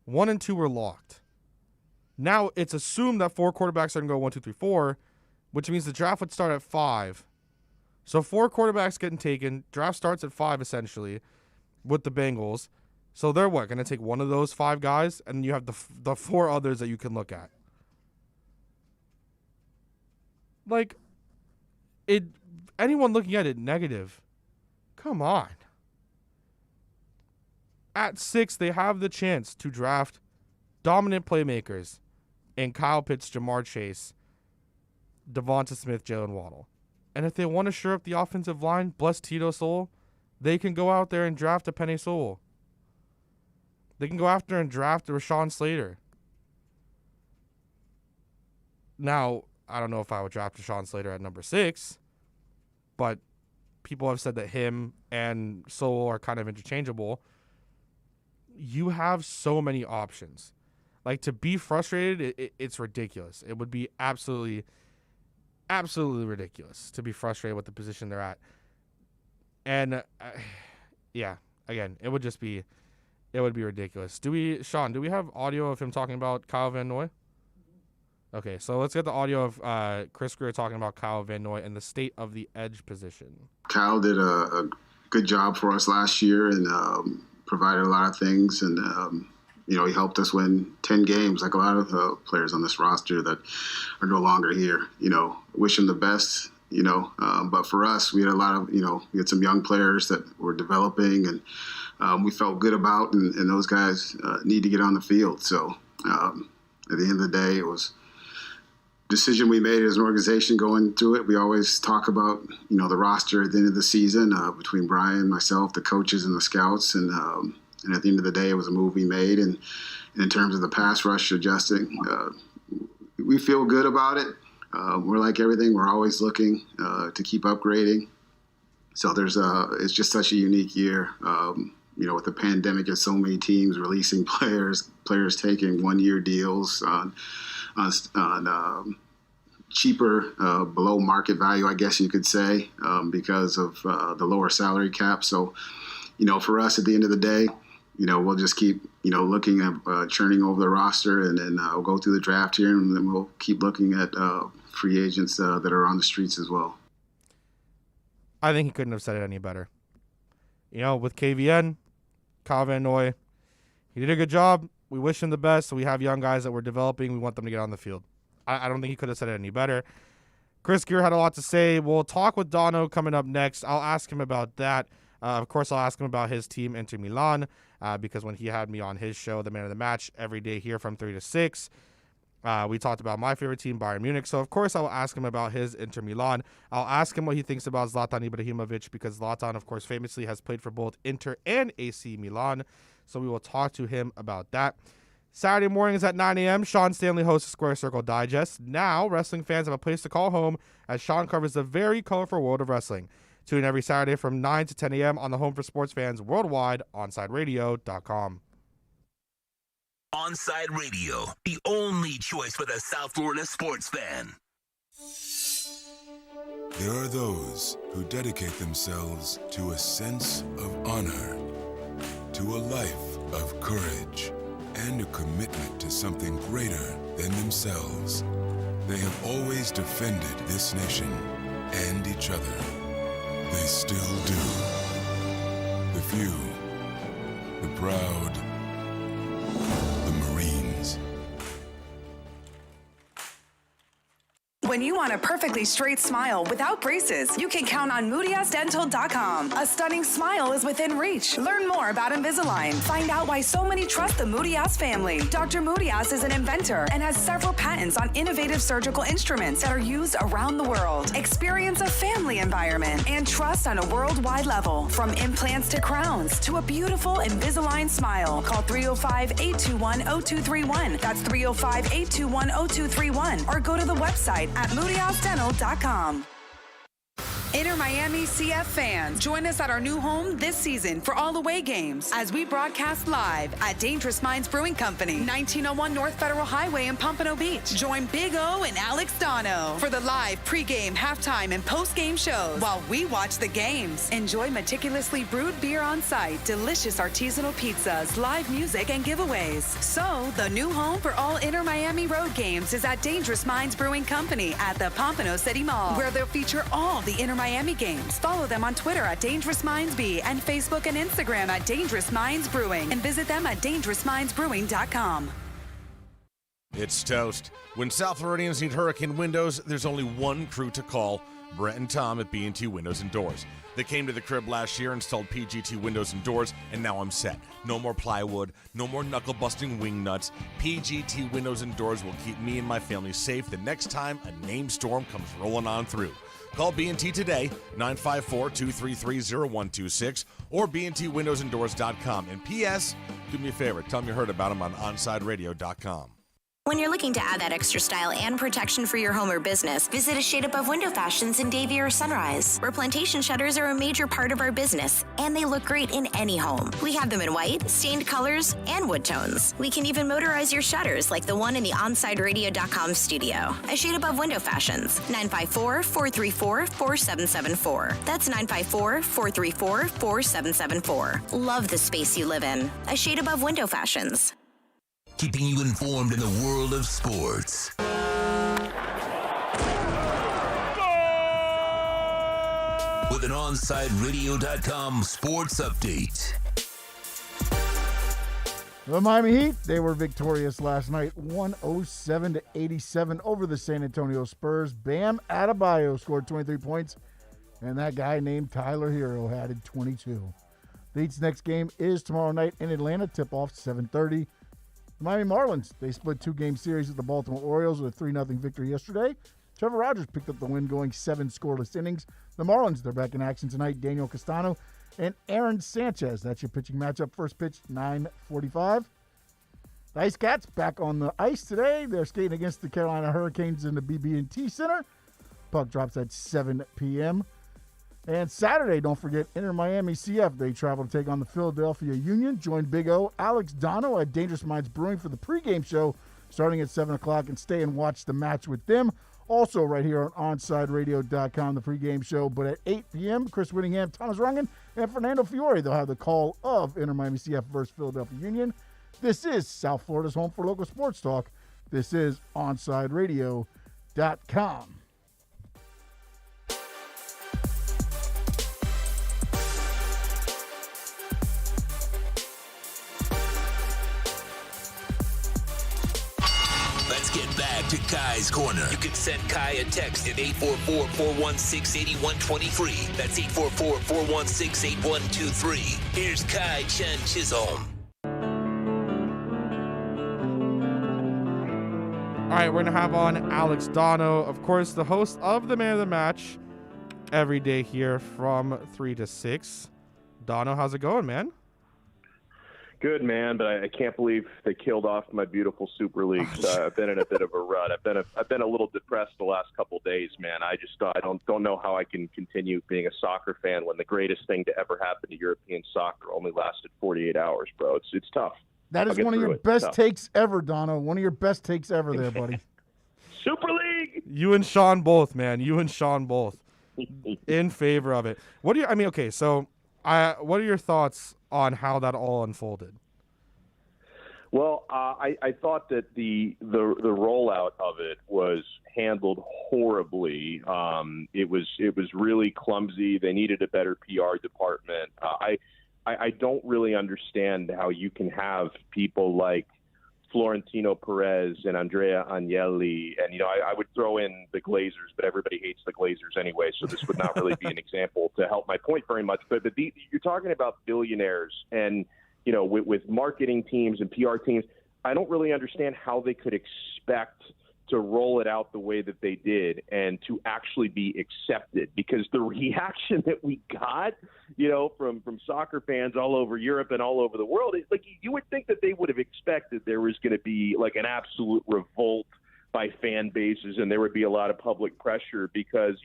B: 1 and 2 were locked. Now it's assumed that 4 quarterbacks are going to go 1, 2, 3, 4, which means the draft would start at 5. So 4 quarterbacks getting taken. Draft starts at 5 essentially with the Bengals. So they're going to take one of those 5 guys, and you have the 4 others that you can look at. Like, anyone looking at it negative, come on. At 6, they have the chance to draft dominant playmakers in Kyle Pitts, Jamar Chase, Devonta Smith, Jalen Waddle. And if they want to shore up the offensive line, bless Tito Sewell, they can go out there and draft a Penei Sewell. They can go after and draft a Rashawn Slater. Now, I don't know if I would draft Rashawn Slater at number 6, but people have said that him and Sewell are kind of interchangeable. You have so many options. Like, to be frustrated, it's ridiculous. It would be absolutely ridiculous to be frustrated with the position they're at. And, yeah, again, it would be ridiculous. Sean, do we have audio of him talking about Kyle Van Noy? Okay, so let's get the audio of Chris Greer talking about Kyle Van Noy and the state of the edge position.
J: Kyle did a good job for us last year and provided a lot of things. And, he helped us win 10 games, like a lot of players on this roster that are no longer here. Wish him the best, but for us, we had a lot of, we had some young players that were developing and we felt good about, and those guys need to get on the field. So at the end of the day, it was decision we made as an organization going through it. We always talk about, the roster at the end of the season between Brian, myself, the coaches, and the scouts. And at the end of the day, it was a move we made. And in terms of the pass rush adjusting, we feel good about it. We're like everything. We're always looking to keep upgrading. So it's just such a unique year. With the pandemic and so many teams releasing players taking 1-year deals on cheaper, below market value, I guess you could say, because of the lower salary cap. So, for us at the end of the day, we'll just keep, looking at churning over the roster, and then we'll go through the draft here, and then we'll keep looking at free agents that are on the streets as well.
B: I think he couldn't have said it any better. With KVN, Kyle Van Noy, he did a good job. We wish him the best. So we have young guys that we're developing. We want them to get on the field. I don't think he could have said it any better. Chris Gear had a lot to say. We'll talk with Dono coming up next. I'll ask him about that. Of course, I'll ask him about his team, Inter Milan, because when he had me on his show, The Man of the Match, every day here from 3 to 6, we talked about my favorite team, Bayern Munich. So, of course, I will ask him about his Inter Milan. I'll ask him what he thinks about Zlatan Ibrahimovic, because Zlatan, of course, famously has played for both Inter and AC Milan. So we will talk to him about that. Saturday mornings at 9 a.m., Sean Stanley hosts Square Circle Digest. Now, wrestling fans have a place to call home as Sean covers the very colorful world of wrestling. Tune in every Saturday from 9 to 10 a.m. on the home for sports fans worldwide, OnsideRadio.com.
C: Onside Radio, the only choice for the South Florida sports fan.
K: There are those who dedicate themselves to a sense of honor, to a life of courage, and a commitment to something greater than themselves. They have always defended this nation and each other. They still do. The few, the proud, the Marines.
D: When you want a perfectly straight smile without braces, you can count on MoodyAsDental.com. A stunning smile is within reach. Learn more about Invisalign. Find out why so many trust the Moody-Ass family. Dr. Moody-Ass is an inventor and has several patents on innovative surgical instruments that are used around the world. Experience a family environment and trust on a worldwide level. From implants to crowns to a beautiful Invisalign smile. Call 305-821-0231. That's 305-821-0231. Or go to the website at MoodyAsDental.com. Inter Miami CF fans, join us at our new home this season for all away games as we broadcast live at Dangerous Minds Brewing Company, 1901 North Federal Highway in Pompano Beach. Join Big O and Alex Dono for the live pregame, halftime, and postgame shows while we watch the games. Enjoy meticulously brewed beer on site, delicious artisanal pizzas, live music, and giveaways. So, the new home for all Inter Miami road games is at Dangerous Minds Brewing Company at the Pompano City Mall, where they'll feature all the Inter Miami games. Follow them on Twitter at Dangerous Minds B and Facebook and Instagram at Dangerous Minds Brewing, and visit them at dangerousmindsbrewing.com.
L: It's toast. When South Floridians need hurricane windows, there's only one crew to call, Brett and Tom at B&T Windows and Doors. They came to the crib last year, installed PGT windows and doors, and now I'm set. No more plywood, no more knuckle-busting wing nuts. PGT windows and doors will keep me and my family safe the next time a named storm comes rolling on through. Call B&T today, 954-233-0126, or bntwindowsanddoors.com. And P.S., do me a favor, tell them you heard about them on OnsideRadio.com.
M: When you're looking to add that extra style and protection for your home or business, visit A Shade Above Window Fashions in Davie or Sunrise, where plantation shutters are a major part of our business, and they look great in any home. We have them in white, stained colors, and wood tones. We can even motorize your shutters like the one in the OnsideRadio.com studio. A Shade Above Window Fashions, 954-434-4774. That's 954-434-4774. Love the space you live in. A Shade Above Window Fashions.
C: Keeping you informed in the world of sports. With an OnsideRadio.com sports update.
A: The Miami Heat, they were victorious last night, 107-87 over the San Antonio Spurs. Bam Adebayo scored 23 points, and that guy named Tyler Hero added 22. The Heat's next game is tomorrow night in Atlanta, tip-off 7:30. The Miami Marlins, they split two-game series with the Baltimore Orioles with a 3-0 victory yesterday. Trevor Rogers picked up the win going 7 scoreless innings. The Marlins, they're back in action tonight. Daniel Castano and Aaron Sanchez. That's your pitching matchup. First pitch, 9:45. The Ice Cats back on the ice today. They're skating against the Carolina Hurricanes in the BB&T Center. Puck drops at 7 p.m. And Saturday, don't forget, Inter Miami CF. They travel to take on the Philadelphia Union. Join Big O, Alex Dono at Dangerous Minds Brewing for the pregame show starting at 7 o'clock, and stay and watch the match with them. Also right here on OnSideRadio.com, the pregame show. But at 8 p.m., Chris Whittingham, Thomas Rungan, and Fernando Fiore, they'll have the call of Inter Miami CF versus Philadelphia Union. This is South Florida's home for local sports talk. This is OnSideRadio.com.
C: Let's get back to Kai's Corner. You can send Kai a text at 844-416-8123. That's 844-416-8123. Here's Kai Chen Chisholm.
B: All right, we're going to have on Alex Dono, of course, the host of the Man of the Match, every day here from 3 to 6. Dono, how's it going, man?
N: Good, man, but I can't believe they killed off my beautiful Super Leagues. I've been in a bit of a rut. I've been a little depressed the last couple of days, man. I don't know how I can continue being a soccer fan when the greatest thing to ever happen to European soccer only lasted 48 hours, bro. It's tough.
A: That is one of your best takes ever, Dono. One of your best takes ever there, buddy.
N: Super League!
B: You and Sean both, man. You and Sean both. In favor of it. What are your thoughts on how that all unfolded?
N: Well, I thought that the rollout of it was handled horribly. It was really clumsy. They needed a better PR department. I don't really understand how you can have people like Florentino Perez and Andrea Agnelli, and I would throw in the Glazers, but everybody hates the Glazers anyway, so this would not really be an example to help my point very much. But you're talking about billionaires, and with marketing teams and PR teams, I don't really understand how they could expect to roll it out the way that they did and to actually be accepted, because the reaction that we got, from soccer fans all over Europe and all over the world, it's like you would think that they would have expected there was going to be like an absolute revolt by fan bases and there would be a lot of public pressure, because,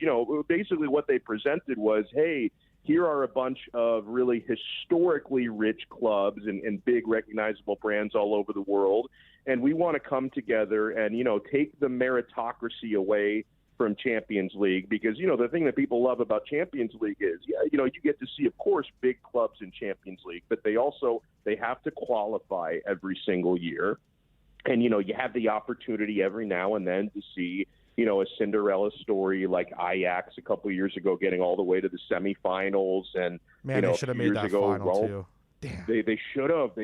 N: basically what they presented was, hey, here are a bunch of really historically rich clubs and big recognizable brands all over the world. And we want to come together and, take the meritocracy away from Champions League, because, the thing that people love about Champions League is, you get to see, of course, big clubs in Champions League, but they have to qualify every single year. And, you have the opportunity every now and then to see, a Cinderella story like Ajax a couple of years ago getting all the way to the semifinals. And,
B: man, they should have made that final too. Damn.
N: They should have.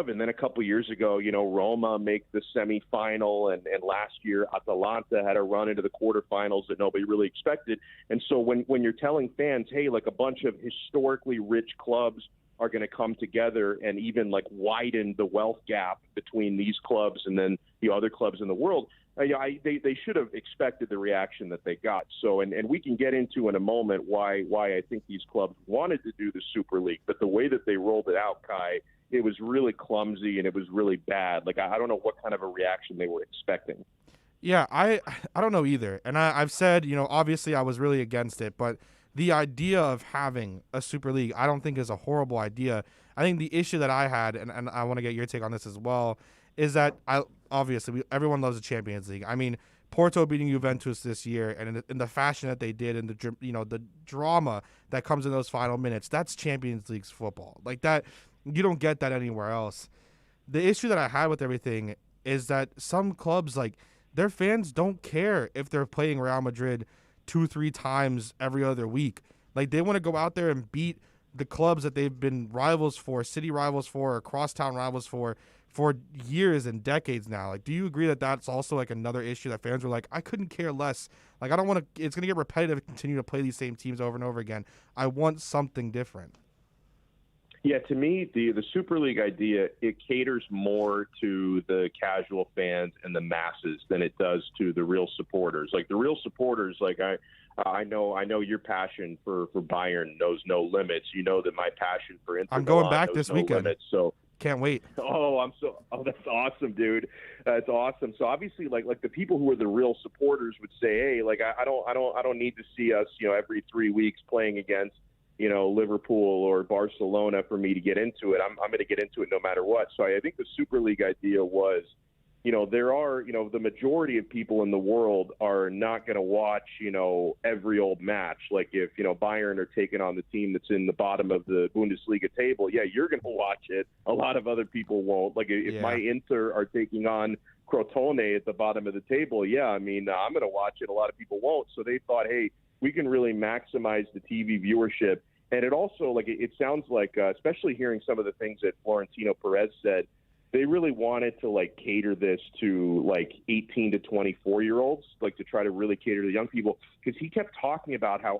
N: And then a couple of years ago, Roma make the semifinal, and last year Atalanta had a run into the quarterfinals that nobody really expected. And so when you're telling fans, hey, like a bunch of historically rich clubs are going to come together and even like widen the wealth gap between these clubs and then the other clubs in the world, they should have expected the reaction that they got. So, and we can get into in a moment why I think these clubs wanted to do the Super League, but the way that they rolled it out, Kai, it was really clumsy and it was really bad. Like, I don't know what kind of a reaction they were expecting.
B: Yeah, I don't know either. And I've said, obviously I was really against it, but the idea of having a Super League, I don't think is a horrible idea. I think the issue that I had, and I want to get your take on this as well, is that everyone loves the Champions League. I mean, Porto beating Juventus this year, and in the fashion that they did, and the drama that comes in those final minutes, that's Champions League's football. Like that, you don't get that anywhere else. The issue that I had with everything is that some clubs, like, their fans don't care if they're playing Real Madrid 2-3 times every other week. Like, they want to go out there and beat the clubs that they've been rivals for, city rivals for, or crosstown rivals for years and decades now. Like, do you agree that that's also like another issue that fans are like, I couldn't care less. Like, I don't want to, it's going to get repetitive to continue to play these same teams over and over again. I want something different.
N: Yeah, to me, the Super League idea, it caters more to the casual fans and the masses than it does to the real supporters. Like, the real supporters, like I know your passion for Bayern knows no limits. You know that my passion for Inter
B: I'm going
N: Milan
B: back
N: knows
B: this
N: no
B: weekend.
N: limits, so
B: can't wait.
N: Oh, that's awesome, dude. That's awesome. So obviously, like the people who are the real supporters would say, hey, like I don't need to see us, every 3 weeks playing against, Liverpool or Barcelona for me to get into it. I'm going to get into it no matter what. So I think the Super League idea was there are, the majority of people in the world are not going to watch, every old match. Like if, Bayern are taking on the team that's in the bottom of the Bundesliga table, yeah, you're going to watch it. A lot of other people won't. Like if my Inter are taking on Crotone at the bottom of the table, yeah, I'm going to watch it. A lot of people won't. So they thought, hey, we can really maximize the TV viewership. And it also, it sounds like, especially hearing some of the things that Florentino Perez said, they really wanted to cater this to 18 to 24-year-olds, to try to really cater to the young people, because he kept talking about how,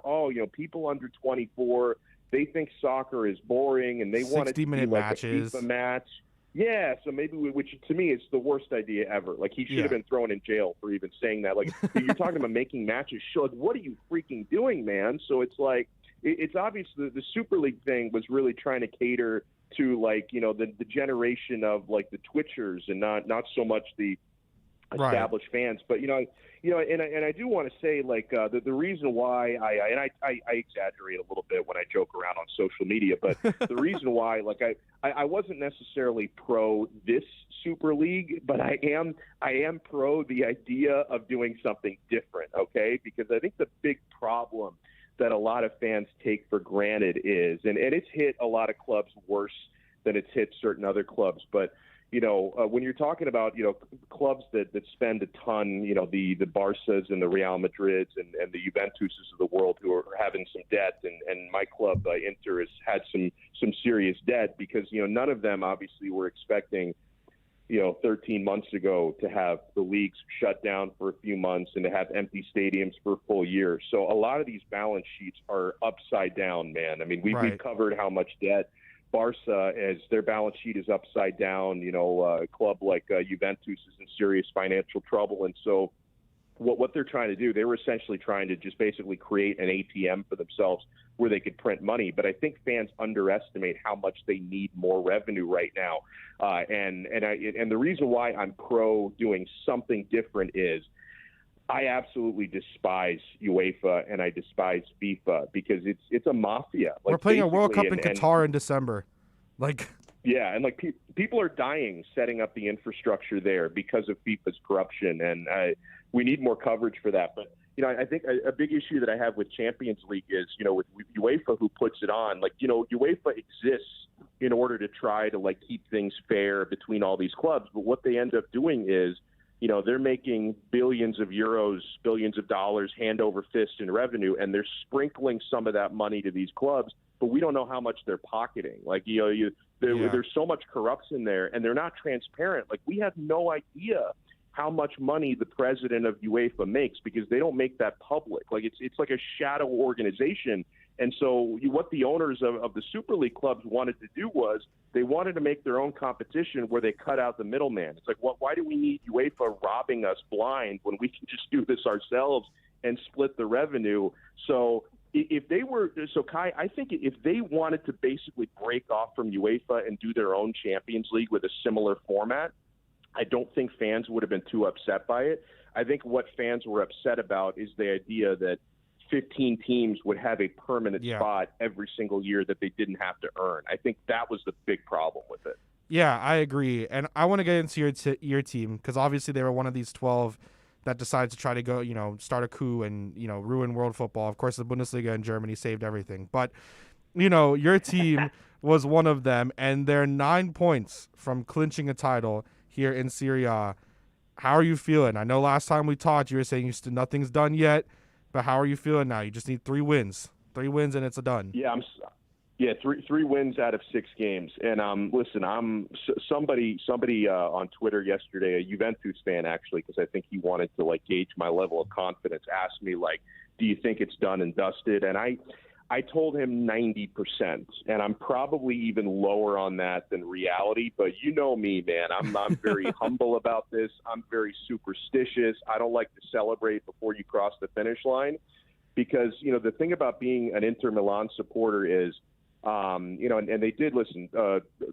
N: people under 24, they think soccer is boring and they want it to be
B: matches.
N: A FIFA match. Yeah, so maybe which to me is the worst idea ever. He should have been thrown in jail for even saying that. You're talking about making matches. What are you freaking doing, man? So it's it's obvious the Super League thing was really trying to cater to the generation of the Twitchers and not so much the established fans. But and I do want to say the reason why I exaggerate a little bit when I joke around on social media, but the reason why I wasn't necessarily pro this Super League, but I am pro the idea of doing something different. Okay, because I think the big problem that a lot of fans take for granted is, and it's hit a lot of clubs worse than it's hit certain other clubs. But, when you're talking about, clubs that spend a ton, the Barças and the Real Madrids and the Juventuses of the world who are having some debt, and my club, Inter, has had some serious debt because, none of them obviously were expecting 13 months ago to have the leagues shut down for a few months and to have empty stadiums for a full year. So a lot of these balance sheets are upside down, man. We've covered how much debt Barca, as their balance sheet is upside down. A club like Juventus is in serious financial trouble. And so what they're trying to do, they were essentially trying to just basically create an ATM for themselves where they could print money. But I think fans underestimate how much they need more revenue right now. And the reason why I'm pro doing something different is I absolutely despise UEFA and I despise FIFA because it's a mafia.
B: We're playing a World Cup in Qatar in December.
N: Yeah, and people are dying setting up the infrastructure there because of FIFA's corruption, and we need more coverage for that. But I think a big issue that I have with Champions League is with UEFA, who puts it on. UEFA exists in order to try to keep things fair between all these clubs, but what they end up doing is they're making billions of euros, billions of dollars, hand over fist in revenue, and they're sprinkling some of that money to these clubs, but we don't know how much they're pocketing. There's so much corruption there, and they're not transparent. We have no idea how much money the president of UEFA makes because they don't make that public. It's like a shadow organization. And so what the owners of the Super League clubs wanted to do was they wanted to make their own competition where they cut out the middleman. It's why do we need UEFA robbing us blind when we can just do this ourselves and split the revenue? So Kai, I think if they wanted to basically break off from UEFA and do their own Champions League with a similar format, I don't think fans would have been too upset by it. I think what fans were upset about is the idea that 15 teams would have a permanent spot every single year that they didn't have to earn. I think that was the big problem with it.
B: Yeah, I agree. And I want to get into your team because obviously they were one of these 12 that decided to try to go, start a coup and, ruin world football. Of course, the Bundesliga in Germany saved everything. But, your team was one of them, and they're 9 points from clinching a title here in Serie A. How are you feeling? I know last time we talked, you were saying nothing's done yet, but how are you feeling now? You just need 3 wins. 3 wins and it's a done.
N: Yeah, three wins out of 6 games. And listen, somebody on Twitter yesterday, a Juventus fan actually, because I think he wanted to gauge my level of confidence, asked me do you think it's done and dusted? And I told him 90%, and I'm probably even lower on that than reality. But you know me, man. I'm very humble about this. I'm very superstitious. I don't like to celebrate before you cross the finish line because, the thing about being an Inter Milan supporter is, and they did listen.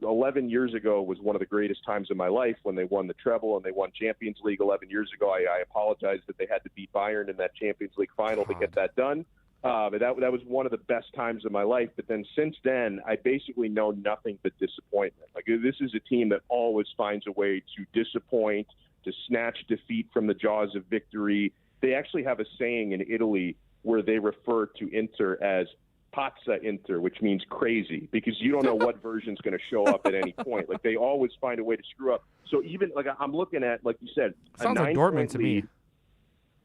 N: 11 years ago was one of the greatest times of my life when they won the treble and they won Champions League 11 years ago. I apologize that they had to beat Bayern in that Champions League final to get that done. But that was one of the best times of my life. But then since then, I basically know nothing but disappointment. This is a team that always finds a way to disappoint, to snatch defeat from the jaws of victory. They actually have a saying in Italy where they refer to Inter as pazza Inter, which means crazy, because you don't know what version's going to show up at any point. Like, they always find a way to screw up. So even, like, I'm looking at, like you said,
B: sounds
N: a
B: like Dortmund to me.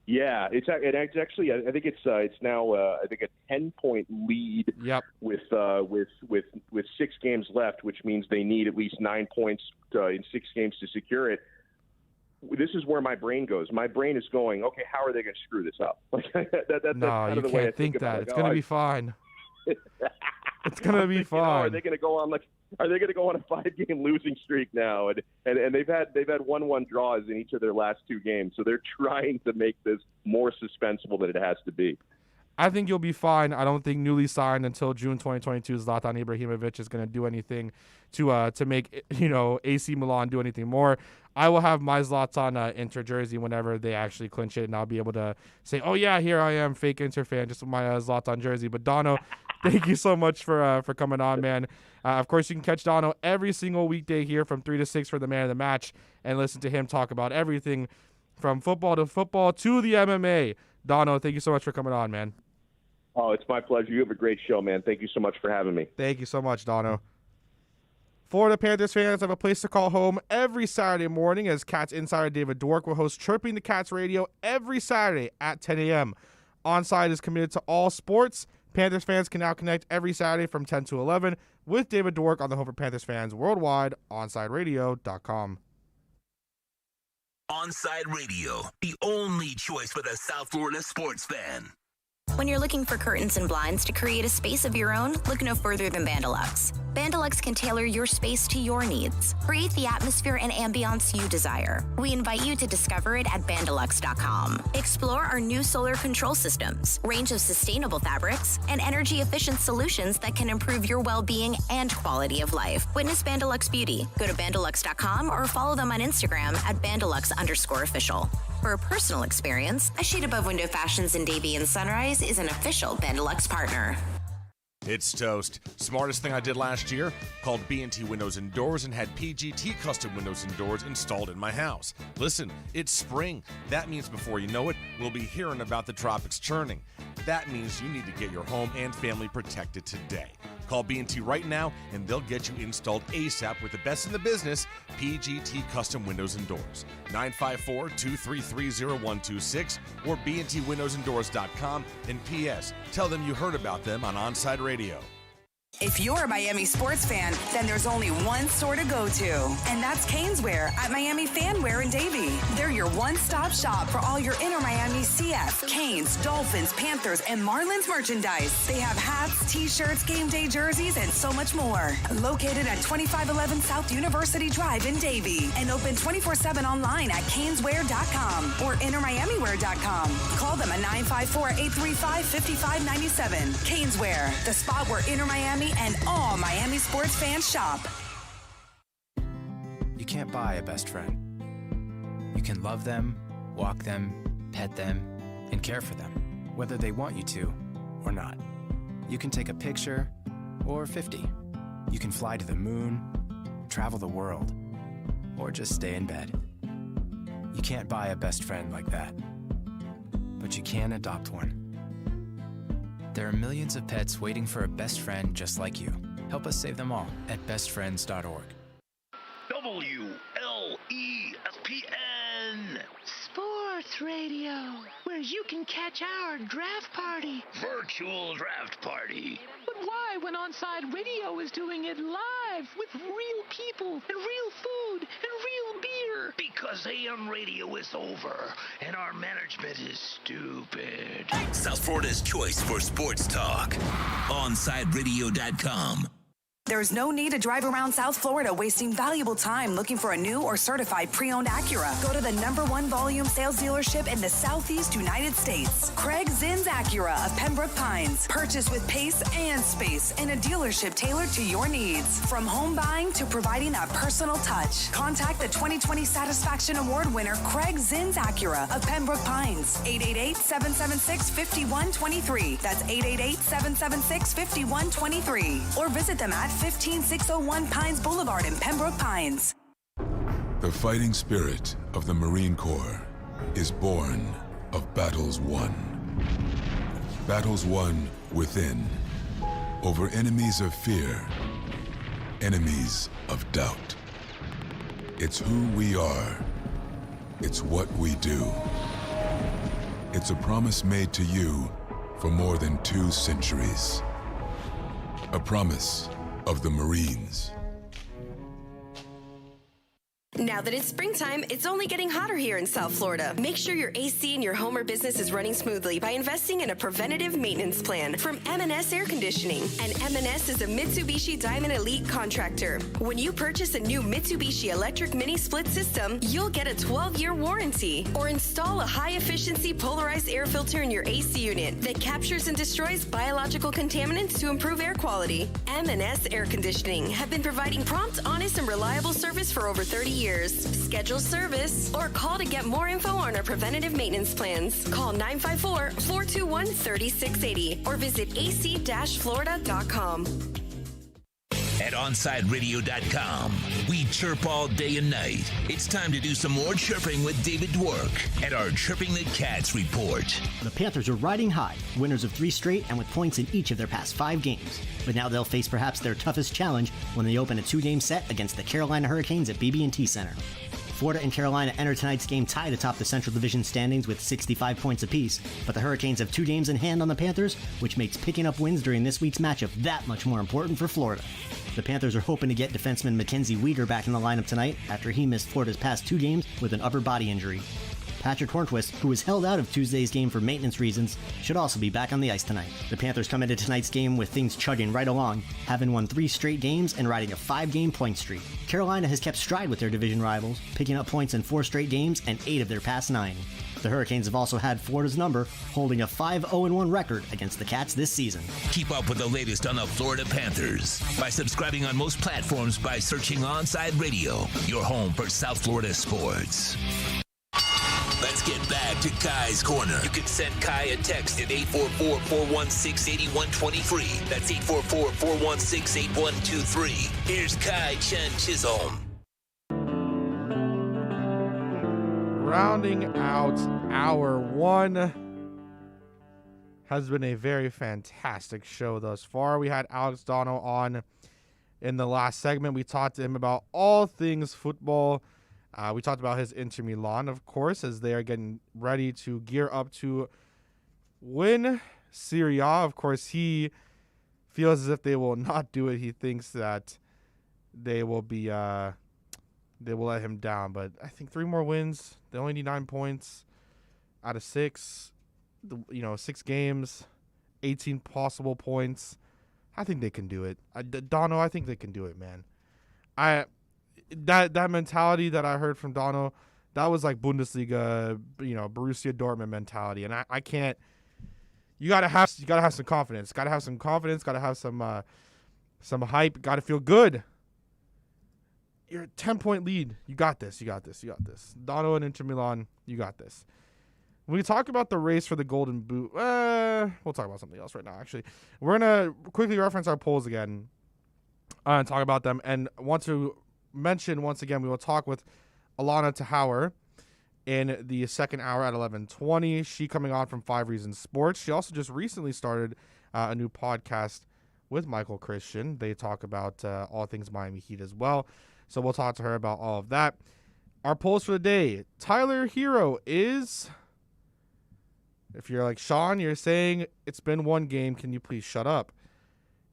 N: Yeah, it's actually, I think it's now I think a 10-point lead.
B: Yep.
N: With 6 games left, which means they need at least 9 points in 6 games to secure it. This is where my brain goes. My brain is going, okay, how are they going to screw this up? Like that's
B: no,
N: kind
B: you
N: of the way I
B: can't think that.
N: about
B: It's going to be fine. It's going to be fine.
N: Are they going to go on Are they going to go on a 5-game losing streak now? And they've had 1-1 draws in each of their last 2 games, so they're trying to make this more suspenseful than it has to be.
B: I think you'll be fine. I don't think newly signed until June 2022 Zlatan Ibrahimovic is going to do anything to make AC Milan do anything more. I will have my Zlatan Inter jersey whenever they actually clinch it, and I'll be able to say, oh yeah, here I am, fake Inter fan, just with my Zlatan jersey. But Dono, thank you so much for coming on, man. Of course, you can catch Dono every single weekday here from 3 to 6 for the Man of the Match, and listen to him talk about everything from football to the MMA. Dono, thank you so much for coming on, man.
N: Oh, it's my pleasure. You have a great show, man. Thank you so much for having me.
B: Thank you so much, Dono. Florida Panthers fans have a place to call home every Saturday morning, as Cats insider David Dwork will host Chirping the Cats Radio every Saturday at 10 a.m. Onside is committed to all sports. Panthers fans can now connect every Saturday from 10 to 11 with David Dwork on the home for Panthers fans worldwide, OnsideRadio.com.
C: Onside Radio, the only choice for the South Florida sports fan.
M: When you're looking for curtains and blinds to create a space of your own, look no further than Bandalux. Bandalux can tailor your space to your needs. Create the atmosphere and ambiance you desire. We invite you to discover it at Bandalux.com. Explore our new solar control systems, range of sustainable fabrics, and energy-efficient solutions that can improve your well-being and quality of life. Witness Bandalux Beauty. Go to Bandalux.com or follow them on Instagram at Bandalux_official. For a personal experience, A Shade Above Window Fashions in Davie and Sunrise is an official Bandalux partner.
L: It's toast. Smartest thing I did last year? Called B&T Windows and Doors and had PGT custom windows and doors installed in my house. Listen, it's spring. That means before you know it, we'll be hearing about the tropics churning. That means you need to get your home and family protected today. Call B&T right now and they'll get you installed ASAP with the best in the business, PGT Custom Windows and Doors. 954-233-0126 or bntwindowsanddoors.com. And P.S. Tell them you heard about them on Onside Radio.
D: If you're a Miami sports fan, then there's only one store to go to, and that's Caneswear at Miami Fanwear in Davie. They're your one-stop shop for all your inner Miami CF, Canes, Dolphins, Panthers, and Marlins merchandise. They have hats, t-shirts, game day jerseys, and so much more. Located at 2511 South University Drive in Davie, and open 24/7 online at caneswear.com or innermiamiwear.com. Call them at 954-835-5597. Caneswear, the spot where Inner Miami and all Miami sports fans shop.
O: You can't buy a best friend. You can love them, walk them, pet them, and care for them, whether they want you to or not. You can take a picture or 50. You can fly to the moon, travel the world, or just stay in bed. You can't buy a best friend like that, but you can adopt one. There are millions of pets waiting for a best friend just like you. Help us save them all at bestfriends.org.
F: WLESPN
E: Sports Radio, where you can catch our draft party.
F: Virtual draft party.
E: But why, when Onside Radio is doing it live with real people and real food and real beer?
F: Because AM radio is over and our management is stupid.
C: South Florida's choice for sports talk. OnsideRadio.com.
D: There's no need to drive around South Florida wasting valuable time looking for a new or certified pre-owned Acura. Go to the #1 volume sales dealership in the Southeast United States. Craig Zinn's Acura of Pembroke Pines. Purchase with pace and space in a dealership tailored to your needs. From home buying to providing that personal touch. Contact the 2020 Satisfaction Award winner Craig Zinn's Acura of Pembroke Pines. 888-776-5123. That's 888-776-5123. Or visit them at 15601 Pines Boulevard in Pembroke Pines.
K: The fighting spirit of the Marine Corps is born of battles won. Battles won within, over enemies of fear, enemies of doubt. It's who we are. It's what we do. It's a promise made to you for more than 2 centuries. A promise of the Marines.
P: Now that it's springtime, it's only getting hotter here in South Florida. Make sure your AC in your home or business is running smoothly by investing in a preventative maintenance plan from M&S Air Conditioning. And M&S is a Mitsubishi Diamond Elite contractor. When you purchase a new Mitsubishi electric mini split system, you'll get a 12-year warranty. Or install a high-efficiency polarized air filter in your AC unit that captures and destroys biological contaminants to improve air quality. M&S Air Conditioning have been providing prompt, honest, and reliable service for over 30 years. Schedule service or call to get more info on our preventative maintenance plans. Call 954-421-3680 or visit ac-florida.com.
C: At OnsideRadio.com, we chirp all day and night. It's time to do some more chirping with David Dwork at our Chirping the Cats report.
Q: The Panthers are riding high, winners of 3 straight and with points in each of their past 5 games. But now they'll face perhaps their toughest challenge when they open a 2-game set against the Carolina Hurricanes at BB&T Center. Florida and Carolina enter tonight's game tied atop the Central Division standings with 65 points apiece, but the Hurricanes have 2 games in hand on the Panthers, which makes picking up wins during this week's matchup that much more important for Florida. The Panthers are hoping to get defenseman Mackenzie Weegar back in the lineup tonight after he missed Florida's past 2 games with an upper body injury. Patrick Hornquist, who was held out of Tuesday's game for maintenance reasons, should also be back on the ice tonight. The Panthers come into tonight's game with things chugging right along, having won 3 straight games and riding a 5-game point streak. Carolina has kept stride with their division rivals, picking up points in 4 straight games and 8 of their past 9. The Hurricanes have also had Florida's number, holding a 5-0-1 record against the Cats this season.
C: Keep up with the latest on the Florida Panthers by subscribing on most platforms by searching Onside Radio, your home for South Florida sports. Let's get back to Kai's Corner. You can send Kai a text at 844-416-8123. That's 844-416-8123. Here's Kai Chen Chisholm.
B: Rounding out hour 1 has been a very fantastic show thus far. We had Alex Dono on in the last segment. We talked to him about all things football. We talked about his Inter Milan, of course, as they are getting ready to gear up to win Serie A. Of course, he feels as if they will not do it. He thinks that they will be they will let him down. But I think 3 more wins. They only need 9 points out of 6. 6 games, 18 possible points. I think they can do it. Dono, I think they can do it, man. That mentality that I heard from Dono, that was like Bundesliga, Borussia Dortmund mentality, and I can't. You gotta have some confidence. Gotta have some confidence. Gotta have some hype. Gotta feel good. You're a 10-point lead. You got this. You got this. You got this. Dono and Inter Milan, you got this. When we talk about the race for the Golden Boot, we'll talk about something else right now. Actually, we're gonna quickly reference our polls again and talk about them, and want to mention once again, we will talk with Alana Tahauer in the second hour at 11:20. She coming on from 5 Reasons Sports. She also just recently started a new podcast with Michael Christian. They talk about all things Miami Heat as well. So we'll talk to her about all of that. Our polls for the day. Tyler Hero is, if you're like Sean, you're saying it's been 1 game. Can you please shut up?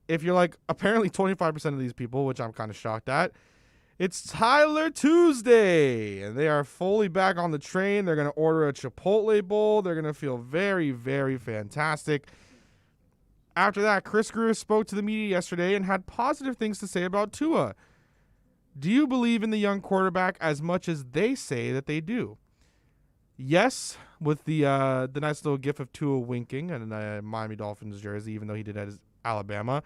B: If you're like apparently 25% of these people, which I'm kind of shocked at, it's Tyler Tuesday, and they are fully back on the train. They're going to order a Chipotle bowl. They're going to feel very, very fantastic. After that, Chris Greer spoke to the media yesterday and had positive things to say about Tua. Do you believe in the young quarterback as much as they say that they do? Yes, with the nice little gif of Tua winking and a Miami Dolphins jersey, even though he did at Alabama.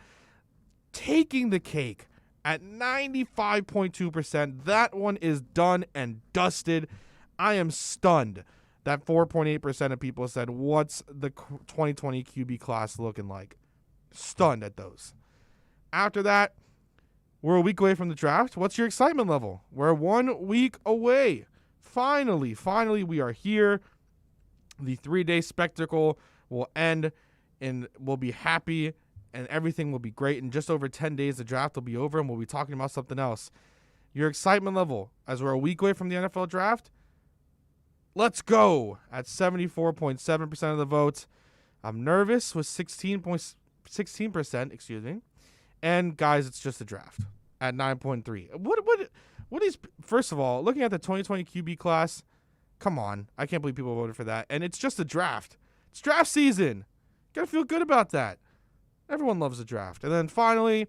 B: Taking the cake at 95.2%. That one is done and dusted. I am stunned that 4.8% of people said, what's the 2020 QB class looking like? Stunned at those. After that, We're a week away from the draft. What's your excitement level? We're 1 week away. Finally, we are here. The 3-day spectacle will end, and we'll be happy, and everything will be great. In just over 10 days, the draft will be over, and we'll be talking about something else. Your excitement level, as we're a week away from the NFL draft, let's go at 74.7% of the votes. I'm nervous with 16%, excuse me. And guys, it's just a draft at 9.3. What is, first of all, looking at the 2020 QB class, come on. I can't believe people voted for that. And it's just a draft. It's draft season. Got to feel good about that. Everyone loves a draft. And then finally,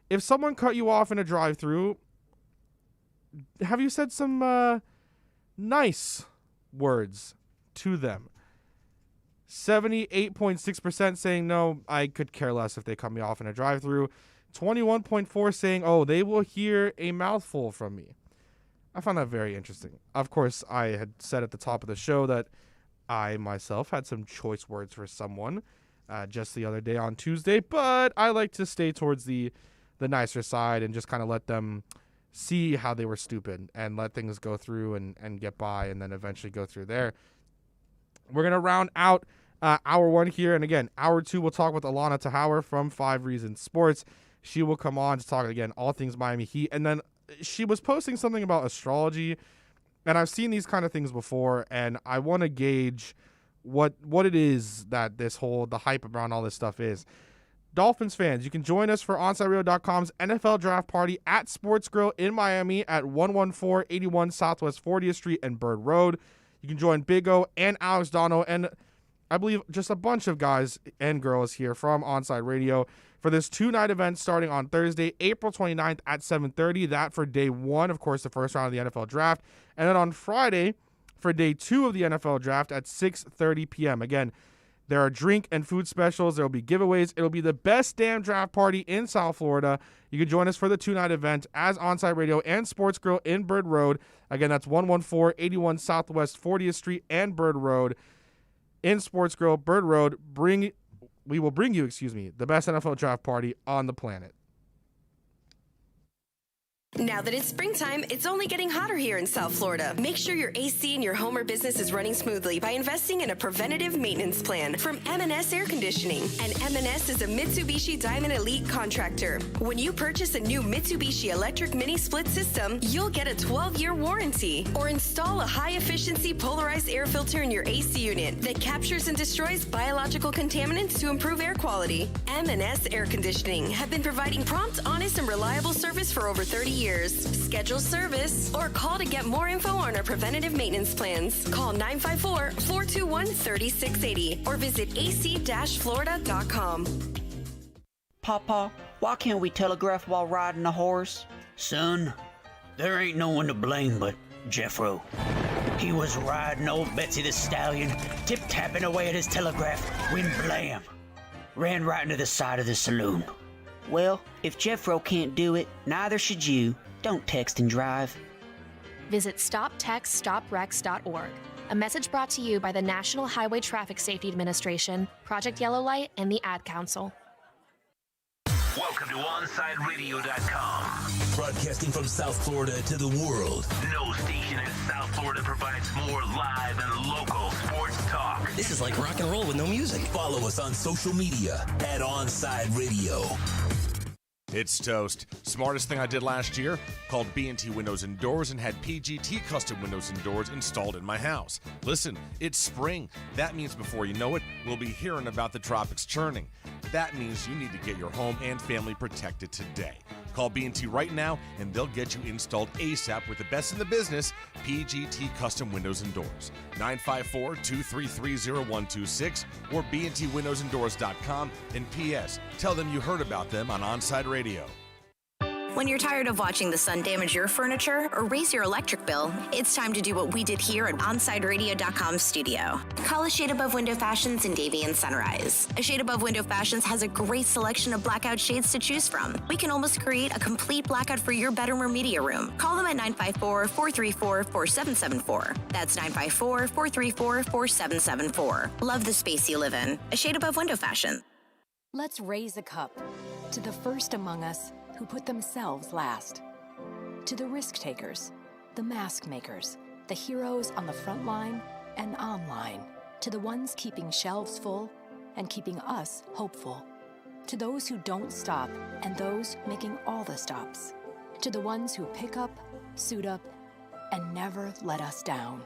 B: if someone cut you off in a drive-thru, have you said some nice words to them? 78.6% saying no, I could care less if they cut me off in a drive-thru. 21.4% saying, oh, they will hear a mouthful from me. I found that very interesting. Of course, I had said at the top of the show that I myself had some choice words for someone just the other day on Tuesday, but I like to stay towards the nicer side and just kind of let them see how they were stupid and let things go through and get by and then eventually go through there. We're going to round out hour 1 here. And again, hour 2, we'll talk with Alana Tahauer from 5 Reasons Sports. She will come on to talk, again, all things Miami Heat. And then she was posting something about astrology, and I've seen these kind of things before, and I want to gauge what it is that the hype around all this stuff is. Dolphins fans, you can join us for OnSideRadio.com's NFL Draft Party at Sports Grill in Miami at 11481 Southwest 40th Street and Bird Road. You can join Big O and Alex Dono and I believe just a bunch of guys and girls here from Onside Radio for this 2-night event starting on Thursday, April 29th at 7:30. That for day 1, of course, the first round of the NFL Draft. And then on Friday for day 2 of the NFL Draft at 6:30 p.m. Again, there are drink and food specials. There will be giveaways. It'll be the best damn draft party in South Florida. You can join us for the 2-night event as Onside Radio and Sports Grill in Bird Road. Again, that's 11481 Southwest 40th Street and Bird Road. In Sports Grill, Bird Road, we will bring you, the best NFL draft party on the planet.
P: Now that it's springtime, it's only getting hotter here in South Florida. Make sure your AC in your home or business is running smoothly by investing in a preventative maintenance plan from M&S Air Conditioning. And M&S is a Mitsubishi Diamond Elite contractor. When you purchase a new Mitsubishi electric mini split system, you'll get a 12-year warranty. Or install a high-efficiency polarized air filter in your AC unit that captures and destroys biological contaminants to improve air quality. M&S Air Conditioning have been providing prompt, honest, and reliable service for over 30 years. Schedule service or call to get more info on our preventative maintenance plans. Call 954-421-3680 or visit ac-florida.com.
R: Papa, why can't we telegraph while riding a horse?
S: Son, there ain't no one to blame but Jeffro. He was riding old Betsy the Stallion, tip-tapping away at his telegraph when blam! Ran right into the side of the saloon.
R: Well, if Jeffro can't do it, neither should you. Don't text and drive.
T: Visit StopTextStopWrecks.org. A message brought to you by the National Highway Traffic Safety Administration, Project Yellow Light, and the Ad Council.
C: Welcome to OnSideRadio.com. Broadcasting from South Florida to the world. No station in South Florida provides more live and local sports talk.
U: This is like rock and roll with no music.
C: Follow us on social media at OnSide Radio.
L: It's toast. Smartest thing I did last year? Called B&T Windows and Doors and had PGT custom windows and doors installed in my house. Listen, it's spring. That means before you know it, we'll be hearing about the tropics churning. That means you need to get your home and family protected today. Call B&T right now and they'll get you installed ASAP with the best in the business, PGT Custom Windows and Doors. 954-233-0126 or bntwindowsanddoors.com. And P.S. Tell them you heard about them on Onside Radio.
M: When you're tired of watching the sun damage your furniture or raise your electric bill, it's time to do what we did here at OnSideRadio.com studio. Call A Shade Above Window Fashions in Davie and Sunrise. A Shade Above Window Fashions has a great selection of blackout shades to choose from. We can almost create a complete blackout for your bedroom or media room. Call them at 954-434-4774. That's 954-434-4774. Love the space you live in. A Shade Above Window Fashion.
V: Let's raise a cup to the first among us
G: who put themselves last. To the risk takers, the mask makers, the heroes on the front line and online. To the ones keeping shelves full and keeping us hopeful. To those who don't stop and those making all the stops. To the ones who pick up, suit up, and never let us down.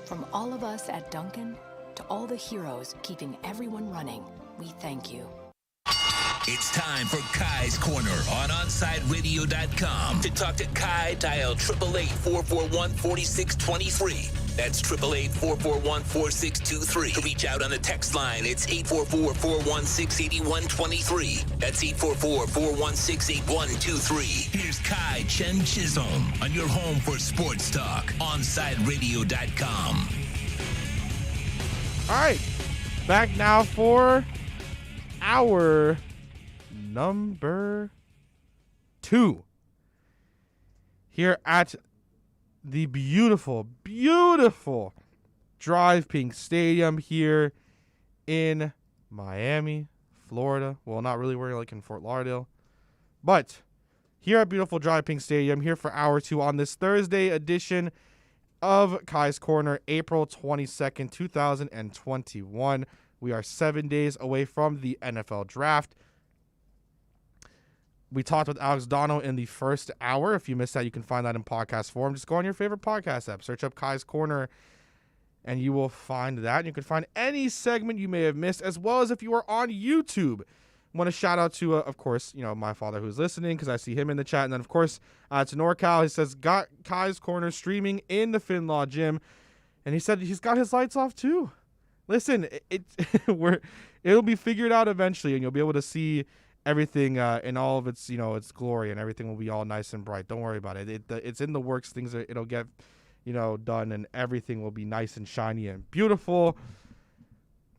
G: From all of us at Dunkin' to all the heroes keeping everyone running, we thank you.
C: It's time for Kai's Corner on OnsideRadio.com. To talk to Kai, dial 888-441-4623. That's 888-441-4623. To reach out on the text line, it's 844-416-8123. That's 844-416-8123. Here's Kai Chen Chisholm on your home for sports talk, OnsideRadio.com.
B: All right, back now for our number 2 here at the beautiful Drive Pink Stadium here in Miami, Florida. Well, not really. We're like in Fort Lauderdale, but here at beautiful Drive Pink Stadium, here for hour 2 on this Thursday edition of Kai's Corner, April 22nd, 2021. We are 7 days away from the NFL Draft. We talked with Alex Dono in the first hour. If you missed that, you can find that in podcast form. Just go on your favorite podcast app, search up Kai's Corner, and you will find that. You can find any segment you may have missed, as well as if you are on YouTube. I want to shout out to, of course, my father who's listening, because I see him in the chat. And then, of course, to NorCal, he says, got Kai's Corner streaming in the Finlaw gym. And he said he's got his lights off, too. Listen, it'll be figured out eventually, and you'll be able to see everything in all of its, its glory, and everything will be all nice and bright. Don't worry about it. It's in the works. It'll get, done, and everything will be nice and shiny and beautiful.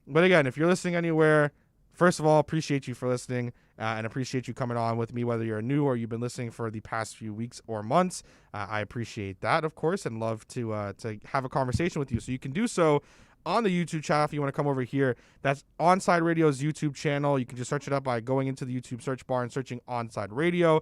B: But again, if you're listening anywhere, first of all, appreciate you for listening and appreciate you coming on with me, whether you're new or you've been listening for the past few weeks or months. I appreciate that, of course, and love to have a conversation with you. So you can do so on the YouTube channel if you want to come over here. That's Onside Radio's YouTube channel. You can just search it up by going into the YouTube search bar and searching Onside Radio.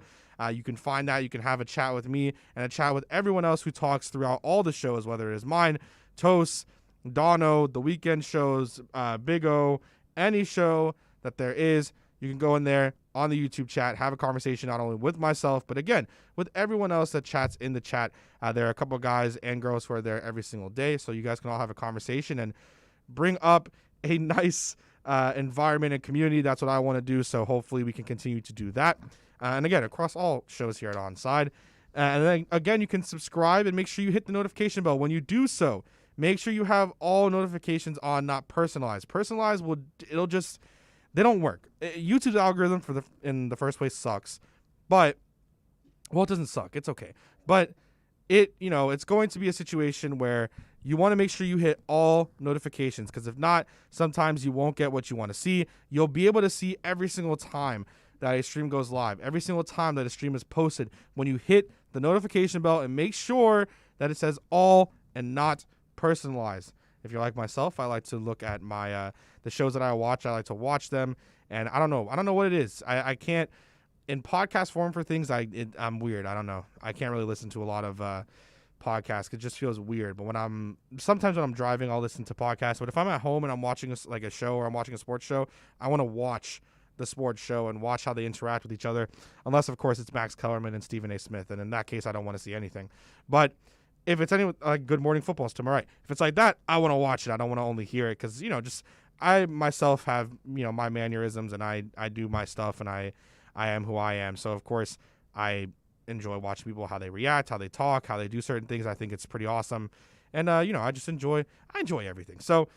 B: You can find that. You can have a chat with me and a chat with everyone else who talks throughout all the shows, whether it is mine, Toast, Dono, the weekend shows, Big O, any show that there is. You can go in there on the YouTube chat, have a conversation not only with myself, but again, with everyone else that chats in the chat. There are a couple of guys and girls who are there every single day, so you guys can all have a conversation and bring up a nice environment and community. That's what I want to do, so hopefully we can continue to do that. And again, across all shows here at Onside. And then, again, you can subscribe and make sure you hit the notification bell. When you do so, make sure you have all notifications on, not personalized. Personalized, they don't work. YouTube's algorithm in the first place sucks, but, well, it doesn't suck. It's okay. But it's going to be a situation where you want to make sure you hit all notifications, because if not, sometimes you won't get what you want to see. You'll be able to see every single time that a stream goes live, every single time that a stream is posted, when you hit the notification bell and make sure that it says all and not personalized. If you're like myself, I like to look at my the shows that I watch. I like to watch them, and I don't know what it is. I can't, in podcast form for things. I'm weird. I don't know. I can't really listen to a lot of podcasts. It just feels weird. But sometimes when I'm driving, I'll listen to podcasts. But if I'm at home and I'm watching a show, or I'm watching a sports show, I want to watch the sports show and watch how they interact with each other. Unless, of course, it's Max Kellerman and Stephen A. Smith, and in that case, I don't want to see anything. But if it's any like Good Morning Football tomorrow, right? If it's like that, I want to watch it. I don't want to only hear it, because I myself have my mannerisms, and I do my stuff, and I am who I am. So of course I enjoy watching people, how they react, how they talk, how they do certain things. I think it's pretty awesome, and I enjoy everything. So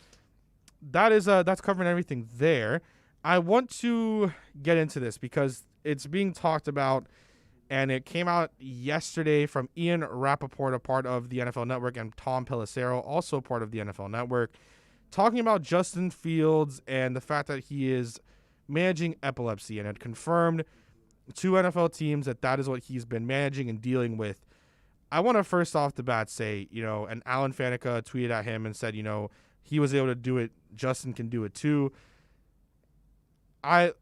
B: that's covering everything there. I want to get into this because it's being talked about. And it came out yesterday from Ian Rappaport, a part of the NFL Network, and Tom Pelissero, also part of the NFL Network, talking about Justin Fields and the fact that he is managing epilepsy, and had confirmed to NFL teams that is what he's been managing and dealing with. I want to first off the bat say, and Alan Faneca tweeted at him and said, he was able to do it. Justin can do it too. I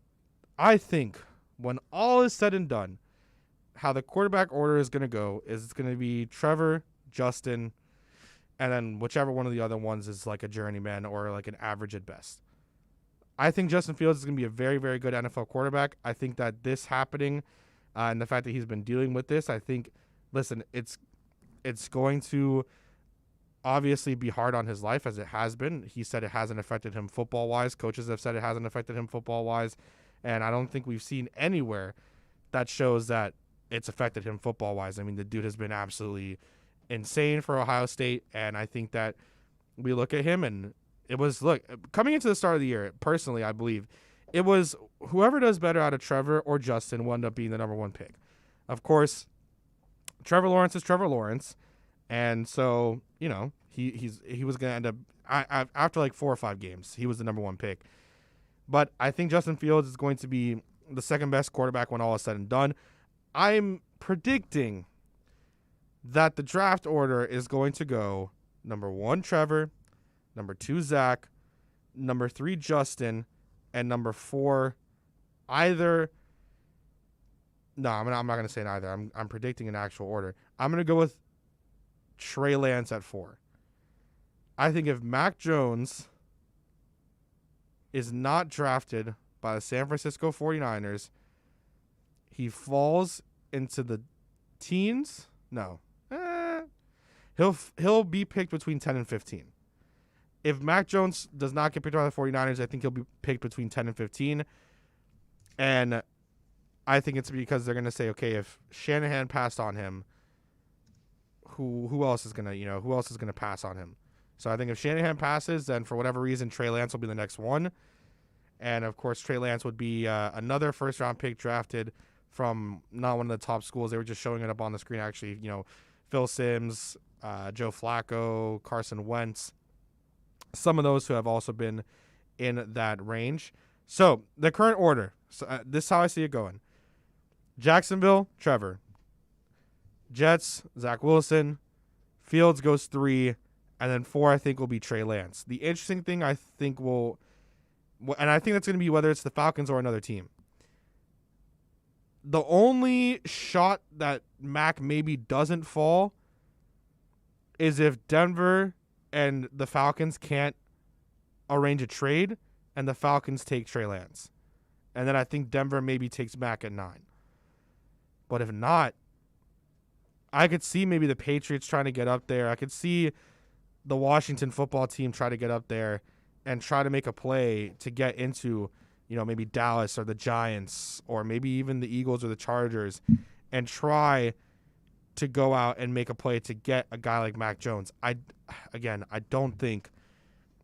B: think when all is said and done, how the quarterback order is going to go is it's going to be Trevor, Justin, and then whichever one of the other ones is like a journeyman or like an average at best. I think Justin Fields is going to be a very, very good NFL quarterback. I think that this happening and the fact that he's been dealing with this, I think, listen, it's going to obviously be hard on his life as it has been. He said it hasn't affected him football-wise. Coaches have said it hasn't affected him football-wise. And I don't think we've seen anywhere that shows that it's affected him football-wise. I mean, the dude has been absolutely insane for Ohio State. And I think that we look at him and it was, look, coming into the start of the year, personally, I believe, it was whoever does better out of Trevor or Justin will end up being the number one pick. Of course, Trevor Lawrence is Trevor Lawrence. And so, you know, he was going to end up, after like 4 or 5 games, he was the number one pick. But I think Justin Fields is going to be the second best quarterback when all is said and done. I'm predicting that the draft order is going to go number 1, Trevor, number 2, Zach, number 3, Justin, and number 4, either. No, I'm not going to say neither. I'm predicting an actual order. I'm going to go with Trey Lance at 4. I think if Mac Jones is not drafted by the San Francisco 49ers, he falls into the teens. No. He'll be picked between 10 and 15. If Mac Jones does not get picked by the 49ers, I think he'll be picked between 10 and 15. And I think it's because they're going to say, okay, if Shanahan passed on him, who else is going to pass on him? So I think if Shanahan passes, then for whatever reason, Trey Lance will be the next one. And, of course, Trey Lance would be another first-round pick drafted from not one of the top schools. They were just showing it up on the screen, actually. You know, Phil Simms, Joe Flacco, Carson Wentz, some of those who have also been in that range. So the current order, this is how I see it going. Jacksonville, Trevor. Jets, Zach Wilson. Fields goes 3. And then 4, I think, will be Trey Lance. The interesting thing I think and I think that's going to be whether it's the Falcons or another team. The only shot that Mac maybe doesn't fall is if Denver and the Falcons can't arrange a trade and the Falcons take Trey Lance. And then I think Denver maybe takes Mac at 9. But if not, I could see maybe the Patriots trying to get up there. I could see the Washington football team try to get up there and try to make a play to get into, you know, maybe Dallas or the Giants or maybe even the Eagles or the Chargers and try to go out and make a play to get a guy like Mac Jones. I don't think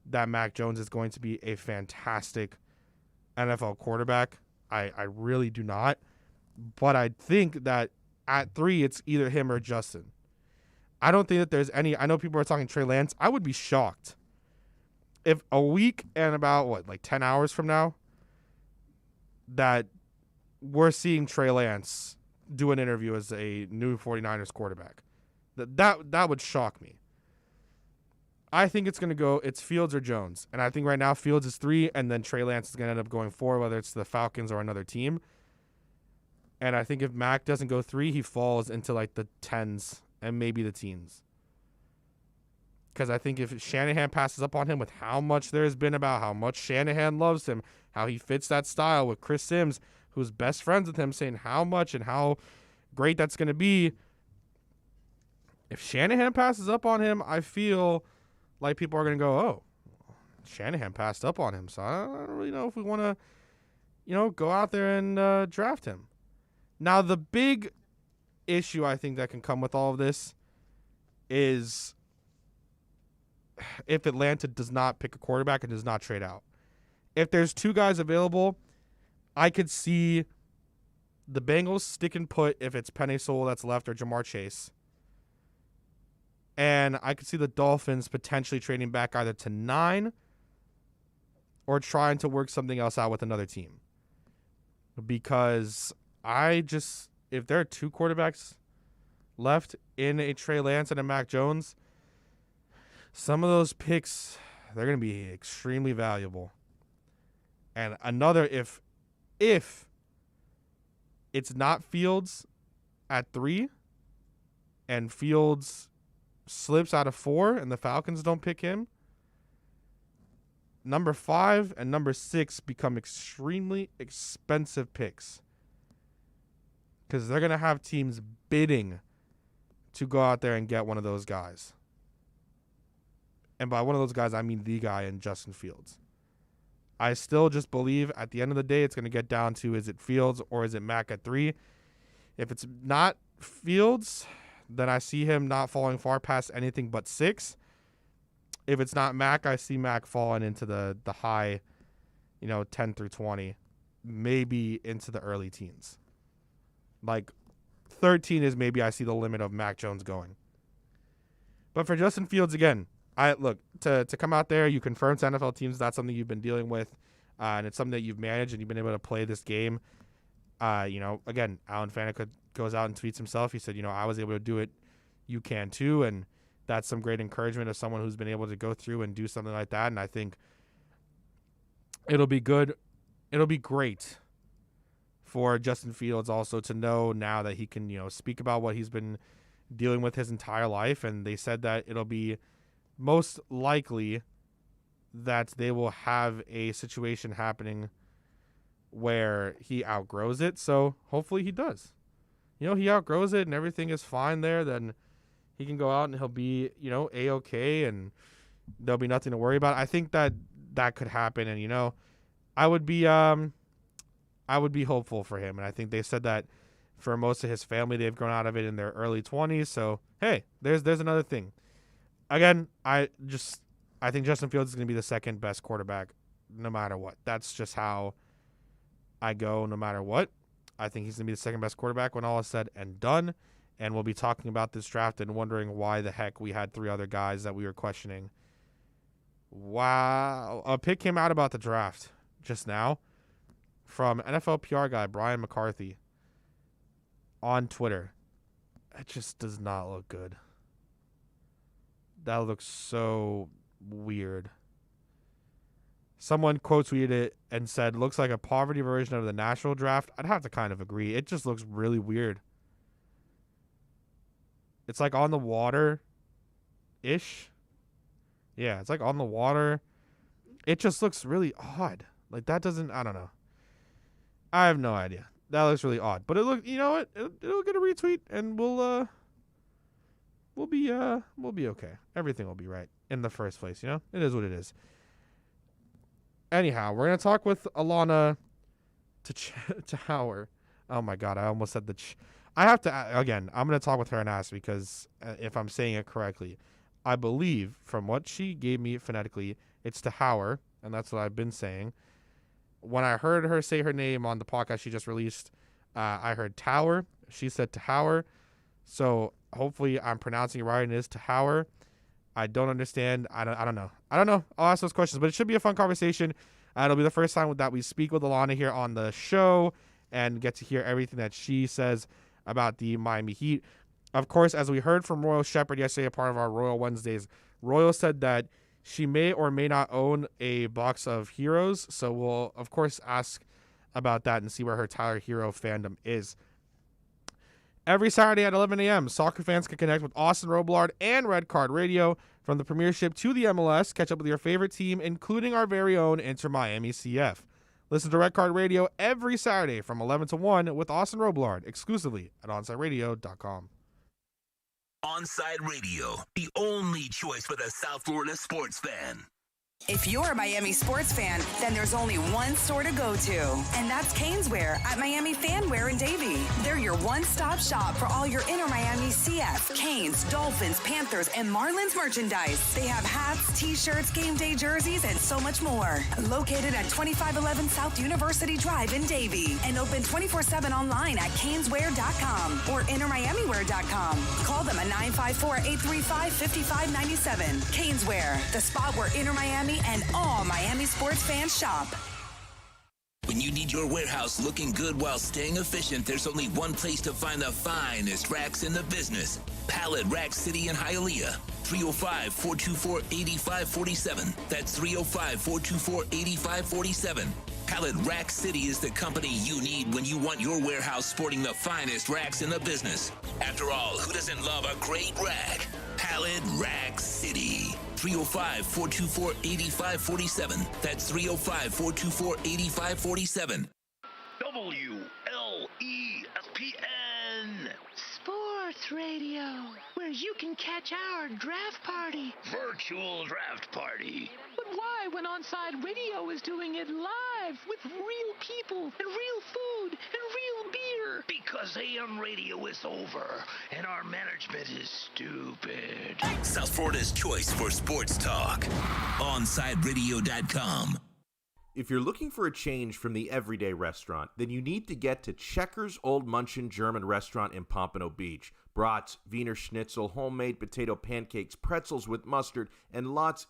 B: that Mac Jones is going to be a fantastic NFL quarterback. I really do not. But I think that at 3, it's either him or Justin. I don't think that there's any. I know people are talking Trey Lance. I would be shocked if a week and about 10 hours from now that we're seeing Trey Lance do an interview as a new 49ers quarterback. That would shock me. I think it's going to go, it's Fields or Jones. And I think right now Fields is 3, and then Trey Lance is going to end up going 4, whether it's the Falcons or another team. And I think if Mac doesn't go 3, he falls into the 10s and maybe the teens. Because I think if Shanahan passes up on him with how much there's been about how much Shanahan loves him, how he fits that style with Chris Sims, who's best friends with him, saying how much and how great that's going to be. If Shanahan passes up on him, I feel like people are going to go, oh, Shanahan passed up on him. So I don't really know if we want to, go out there and draft him. Now, the big issue I think that can come with all of this is if Atlanta does not pick a quarterback and does not trade out. If there's 2 guys available, I could see the Bengals stick and put if it's Penei Sewell that's left or Jamar Chase. And I could see the Dolphins potentially trading back either to 9 or trying to work something else out with another team. Because if there are 2 quarterbacks left in a Trey Lance and a Mac Jones, some of those picks, they're going to be extremely valuable. And another, if it's not Fields at 3 and Fields slips out of 4 and the Falcons don't pick him, number 5 and number 6 become extremely expensive picks because they're going to have teams bidding to go out there and get one of those guys. And by one of those guys, I mean the guy in Justin Fields. I still just believe at the end of the day, it's going to get down to, is it Fields or is it Mac at 3? If it's not Fields, then I see him not falling far past anything but 6. If it's not Mac, I see Mac falling into the high, 10 through 20, maybe into the early teens. Like 13 is maybe I see the limit of Mac Jones going. But for Justin Fields, again, to come out there, you confirm to NFL teams that's something you've been dealing with, and it's something that you've managed and you've been able to play this game. Again, Alan Faneca goes out and tweets himself. He said, I was able to do it. You can too. And that's some great encouragement of someone who's been able to go through and do something like that. And I think it'll be good. It'll be great for Justin Fields also to know now that he can, speak about what he's been dealing with his entire life. And they said that it'll be most likely that they will have a situation happening where he outgrows it. So hopefully he does. He outgrows it and everything is fine there. Then he can go out and he'll be, A-okay, and there'll be nothing to worry about. I think that could happen. And, I would be hopeful for him. And I think they said that for most of his family, they've grown out of it in their early 20s. So, hey, there's another thing. Again, I think Justin Fields is going to be the second best quarterback no matter what. That's just how I go no matter what. I think he's going to be the second best quarterback when all is said and done. And we'll be talking about this draft and wondering why the heck we had 3 other guys that we were questioning. Wow. A pick came out about the draft just now from NFL PR guy Brian McCarthy on Twitter. It just does not look good. That looks so weird. Someone quote tweeted it and said, looks like a poverty version of the national draft. I'd have to kind of agree. It just looks really weird. It's like on the water-ish. Yeah, it's like on the water. It just looks really odd. Like that doesn't, I don't know. I have no idea. That looks really odd. But you know what? It'll get a retweet and we'll be okay. Everything will be right in the first place, It is what it is. Anyhow, we're going to talk with Alana Tahauer. Oh my God, I almost said I have to, again, I'm going to talk with her and ask because if I'm saying it correctly, I believe from what she gave me phonetically, it's Tahauer, and that's what I've been saying. When I heard her say her name on the podcast she just released, I heard Tower. She said Tahauer. So hopefully I'm pronouncing it right, and it is Tahauer. I don't understand. I don't know. I'll ask those questions, but it should be a fun conversation. It'll be the first time that we speak with Alana here on the show and get to hear everything that she says about the Miami Heat. Of course, as we heard from Royal Shepherd yesterday, a part of our Royal Wednesdays, Royal said that she may or may not own a box of Heroes. So we'll, of course, ask about that and see where her Tyler Hero fandom is. Every Saturday at 11 a.m., soccer fans can connect with Austin Robillard and Red Card Radio. From the Premiership to the MLS, catch up with your favorite team, including our very own Inter Miami CF. Listen to Red Card Radio every Saturday from 11 to 1 with Austin Robillard, exclusively at OnsideRadio.com.
C: Onside Radio, the only choice for the South Florida sports fan.
D: If you're a Miami sports fan, then there's only one store to go to, and that's Caneswear at Miami Fanwear in Davie. They're your one-stop shop for all your Inter Miami CF, Canes, Dolphins, Panthers, and Marlins merchandise. They have hats, t-shirts, game day jerseys, and so much more. Located at 2511 South University Drive in Davie, and open 24/7 online at caneswear.com or intermiamiwear.com. Call them at 954-835-5597. Caneswear, the spot where Inter Miami and all Miami sports fans shop.
C: When you need your warehouse looking good while staying efficient, there's only one place to find the finest racks in the business. Pallet Rack City in Hialeah. 305-424-8547. That's 305-424-8547. Pallet Rack City is the company you need when you want your warehouse sporting the finest racks in the business. After all, who doesn't love a great rack? Pallet Rack City. 305-424-8547. That's 305-424-8547.
F: WLESPN.
E: Sports Radio, where you can catch our draft party.
F: Virtual draft party.
E: But why when Onside Radio is doing it live with real people and real food and real beer?
F: Because AM radio is over and our management is stupid.
C: South Florida's choice for sports talk. OnSideRadio.com.
H: If you're looking for a change from the everyday restaurant, then you need to get to Checkers Old Munchin German Restaurant in Pompano Beach. Brats, Wiener Schnitzel, homemade potato pancakes, pretzels with mustard, and lots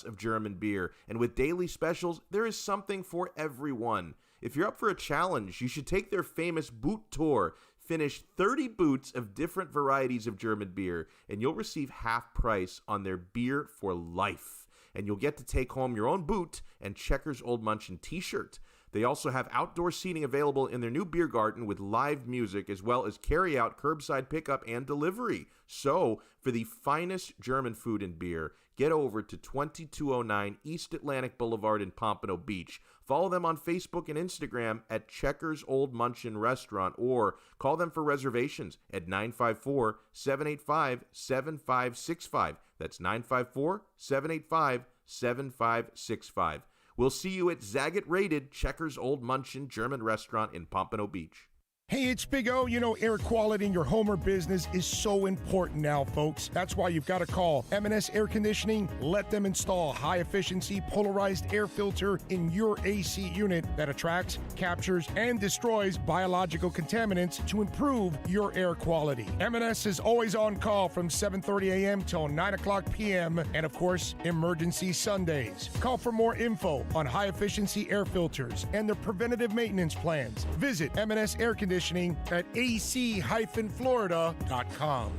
H: of German beer. And with daily specials, there is something for everyone. If you're up for a challenge, you should take their famous boot tour. Finish 30 boots of different varieties of German beer, and you'll receive half price on their beer for life. And you'll get to take home your own boot and Checkers Old Munchin t-shirt. They also have outdoor seating available in their new beer garden with live music, as well as carry-out, curbside pickup, and delivery. So, for the finest German food and beer, get over to 2209 East Atlantic Boulevard in Pompano Beach. Follow them on Facebook and Instagram at Checkers Old Munchin Restaurant, or call them for reservations at 954-785-7565. That's 954-785-7565. We'll see you at Zagat Rated Checkers Old Munchin German Restaurant in Pompano Beach.
V: Hey, it's Big O. You know, air quality in your home or business is so important now, folks. That's why you've got to call M&S Air Conditioning. Let them install a high-efficiency polarized air filter in your AC unit that attracts, captures, and destroys biological contaminants to improve your air quality. M&S is always on call from 7:30 a.m. till 9 o'clock p.m. and, of course, emergency Sundays. Call for more info on high-efficiency air filters and their preventative maintenance plans. Visit M&S Air Conditioning at ac-florida.com.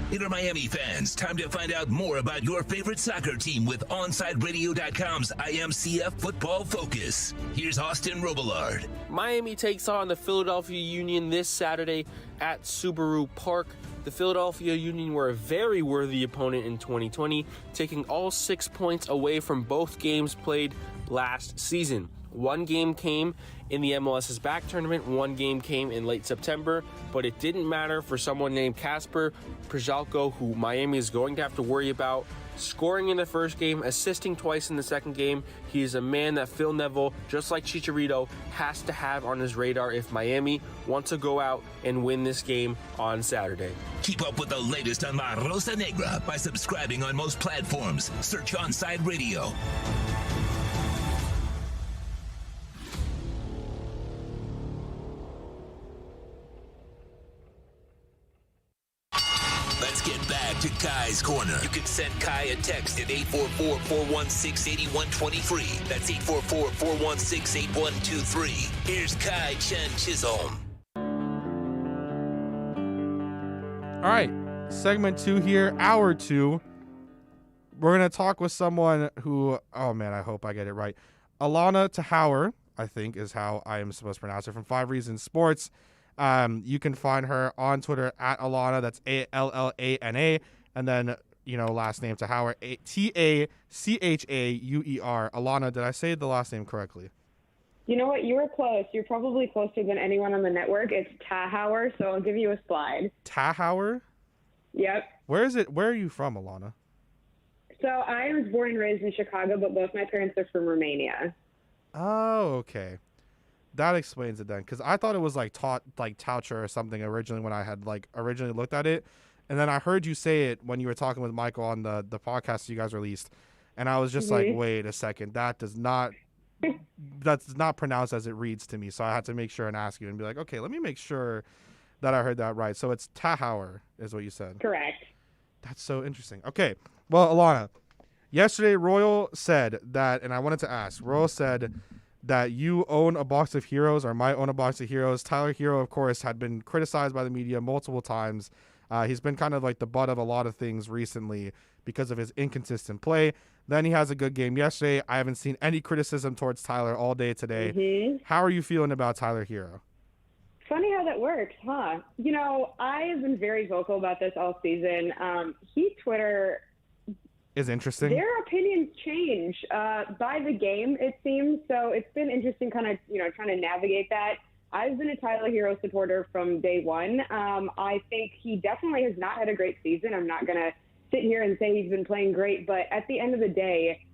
C: Inter Miami fans, time to find out more about your favorite soccer team with OnSideRadio.com's IMCF Football Focus. Here's Austin Robillard.
I: Miami takes on the Philadelphia Union this Saturday at Subaru Park. The Philadelphia Union were a very worthy opponent in 2020, taking all 6 points away from both games played last season. One game came in the MLS's back tournament, one game came in late September, but it didn't matter for someone named Kasper Przelko, who Miami is going to have to worry about. Scoring in the first game, assisting twice in the second game, he is a man that Phil Neville, just like Chicharito, has to have on his radar if Miami wants to go out and win this game on Saturday.
C: Keep up with the latest on La Rosa Negra by subscribing on most platforms. Search Onside Radio. Let's get back to Kai's Corner. You can send Kai a text at 844-416-8123. That's 844-416-8123. Here's Kai Chen Chisholm.
B: All right, segment 2 here, hour 2. We're going to talk with someone who, oh man, I hope I get it right. Alana Tahauer, I think is how I am supposed to pronounce it, from 5 Reasons Sports. You can find her on Twitter at Alana, that's ALLANA, and then, last name Tahauer, TACHAUER. Alana, did I say the last name correctly?
W: You know what? You were close. You're probably closer than anyone on the network. It's Tahauer, so I'll give you a slide.
B: Tahauer?
W: Yep.
B: Where is it? Where are you from, Alana?
W: So I was born and raised in Chicago, but both my parents are from Romania.
B: Oh, okay. That explains it then, because I thought it was like Taucher or something originally when I had originally looked at it, and then I heard you say it when you were talking with Michael on the podcast you guys released, and I was just like, wait a second, that's not pronounced as it reads to me, so I had to make sure and ask you and be like, okay, let me make sure that I heard that right. So it's Tahauer is what you said.
W: Correct.
B: That's so interesting. Okay, well, Alana, yesterday Royal said that, and I wanted to ask, Royal said that you own a box of Heroes or might own a box of Heroes. Tyler Hero, of course, had been criticized by the media multiple times He's been kind of like the butt of a lot of things recently because of his inconsistent play. Then he has a good game yesterday. I haven't seen any criticism towards Tyler all day today.
W: Mm-hmm.
B: How are you feeling about Tyler Hero?
W: Funny how that works, huh? You know, I have been very vocal about this all season. Heat Twitter
B: is interesting.
W: Their opinions change by the game, it seems. So it's been interesting kind of, trying to navigate that. I've been a Tyler Hero supporter from day one. I think he definitely has not had a great season. I'm not going to sit here and say he's been playing great, but at the end of the day,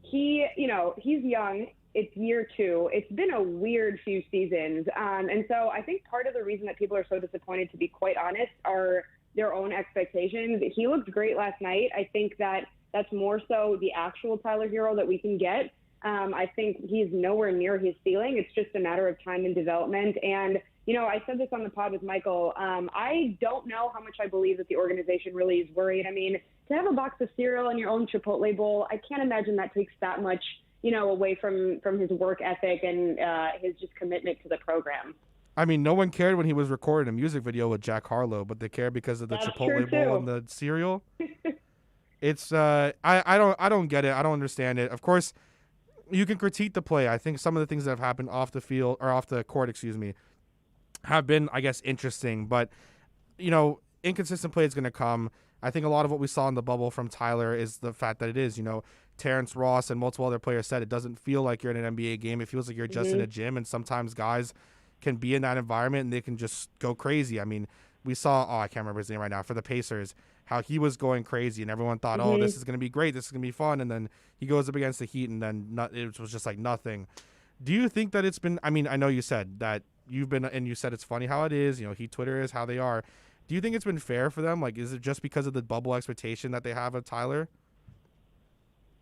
W: he's young. It's year 2. It's been a weird few seasons. And so I think part of the reason that people are so disappointed, to be quite honest, are their own expectations. He looked great last night. I think that's more so the actual Tyler Hero that we can get. I think he's nowhere near his ceiling. It's just a matter of time and development. And, I said this on the pod with Michael. I don't know how much I believe that the organization really is worried. I mean, to have a box of cereal in your own Chipotle bowl, I can't imagine that takes that much away from his work ethic and his just commitment to the program.
B: I mean, no one cared when he was recording a music video with Jack Harlow, but they care because of the Chipotle bowl and the cereal. It's I don't get it. I don't understand it. Of course, you can critique the play. I think some of the things that have happened off the field or off the court, have been, I guess, interesting. But inconsistent play is going to come. I think a lot of what we saw in the bubble from Tyler is the fact that it is, Terrence Ross and multiple other players said it doesn't feel like you're in an NBA game. It feels like you're just in a gym, and sometimes guys can be in that environment and they can just go crazy. I mean, we saw, I can't remember his name right now, for the Pacers, how he was going crazy and everyone thought, this is going to be great. This is going to be fun. And then he goes up against the Heat and then it was just like nothing. Do you think that it's been, I mean, I know you said that you've been, and you said it's funny how it is, Heat Twitter is how they are. Do you think it's been fair for them? Like, is it just because of the bubble expectation that they have of Tyler?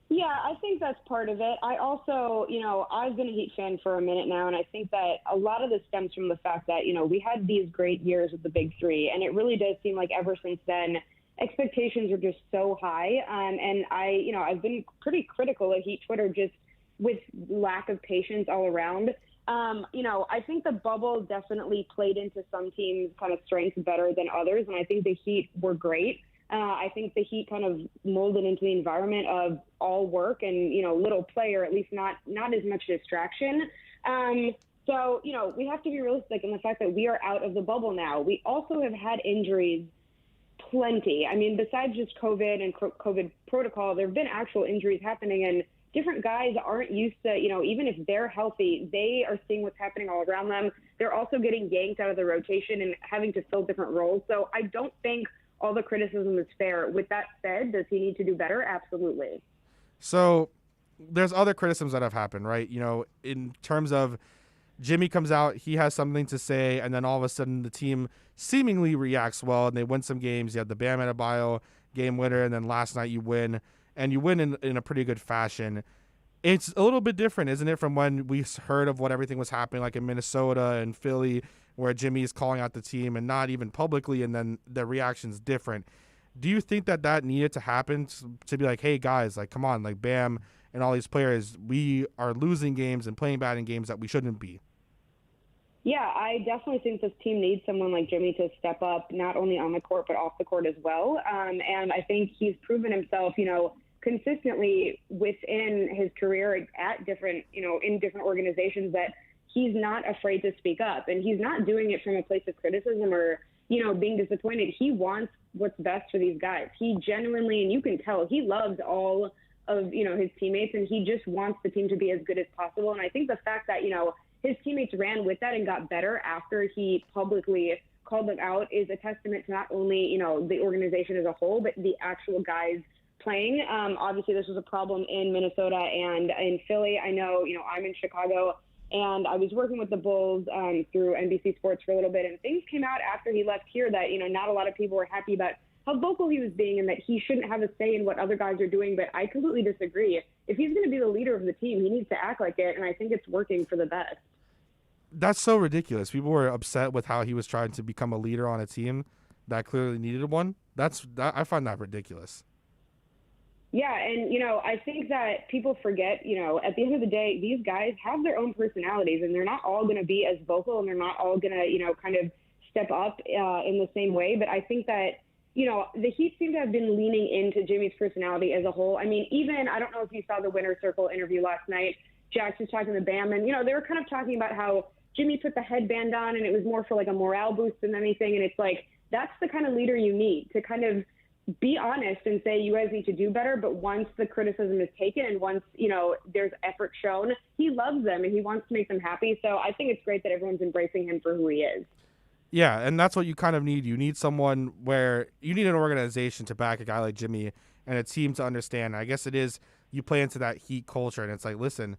W: Yeah, I think that's part of it. I also, I've been a Heat fan for a minute now, and I think that a lot of this stems from the fact that, we had these great years with the Big Three, and it really does seem like ever since then, expectations are just so high. And I've been pretty critical of Heat Twitter just with lack of patience all around. I think the bubble definitely played into some teams' kind of strengths better than others, and I think the Heat were great. I think the Heat kind of molded into the environment of all work and, little play, or at least not as much distraction. So, we have to be realistic in the fact that we are out of the bubble now. We also have had injuries plenty. I mean, besides just COVID and COVID protocol, there have been actual injuries happening, and different guys aren't used to, even if they're healthy, they are seeing what's happening all around them. They're also getting yanked out of the rotation and having to fill different roles. So I don't think all the criticism is fair. With that said, does he need to do better? Absolutely.
B: So there's other criticisms that have happened, right? In terms of Jimmy comes out, he has something to say, and then all of a sudden the team seemingly reacts well, and they win some games. You have the Bam Adebayo game winner, and then last night you win, and you win in a pretty good fashion. It's a little bit different, isn't it, from when we heard of what everything was happening, like in Minnesota and Philly, where Jimmy is calling out the team and not even publicly, and then the reaction's different. Do you think that needed to happen to be like, hey, guys, like, come on, like Bam and all these players, we are losing games and playing bad in games that we shouldn't be?
W: Yeah, I definitely think this team needs someone like Jimmy to step up, not only on the court, but off the court as well. And I think he's proven himself, consistently within his career at different, in different organizations, that he's not afraid to speak up. And he's not doing it from a place of criticism or, being disappointed. He wants what's best for these guys. He genuinely, and you can tell, he loves all of, his teammates, and he just wants the team to be as good as possible. And I think the fact that, his teammates ran with that and got better after he publicly called them out is a testament to not only, the organization as a whole, but the actual guys playing. Obviously, this was a problem in Minnesota and in Philly. I know, I'm in Chicago, and I was working with the Bulls through NBC Sports for a little bit, and things came out after he left here that, not a lot of people were happy about how vocal he was being and that he shouldn't have a say in what other guys are doing. But I completely disagree. If he's going to be the leader of the team, he needs to act like it, and I think it's working for the best.
B: That's so ridiculous. People were upset with how he was trying to become a leader on a team that clearly needed one. I find that ridiculous.
W: Yeah, and, I think that people forget, at the end of the day, these guys have their own personalities, and they're not all going to be as vocal, and they're not all going to, kind of step up in the same way. But I think that, the Heat seem to have been leaning into Jimmy's personality as a whole. I mean, even, I don't know if you saw the Winner's Circle interview last night, Jax was talking to Bam, and, they were kind of talking about how Jimmy put the headband on and it was more for like a morale boost than anything. And it's like, that's the kind of leader you need to kind of be honest and say, you guys need to do better. But once the criticism is taken and once, there's effort shown, he loves them and he wants to make them happy. So I think it's great that everyone's embracing him for who he is.
B: Yeah, and that's what you kind of need. You need someone where you need an organization to back a guy like Jimmy and a team to understand. I guess it is you play into that Heat culture, and it's like, listen,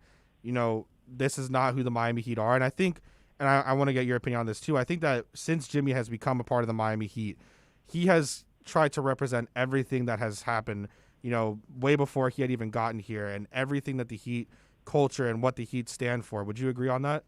B: this is not who the Miami Heat are. And I think, and I want to get your opinion on this too, I think that since Jimmy has become a part of the Miami Heat, he has tried to represent everything that has happened, way before he had even gotten here, and everything that the Heat culture and what the Heat stand for. Would you agree on that?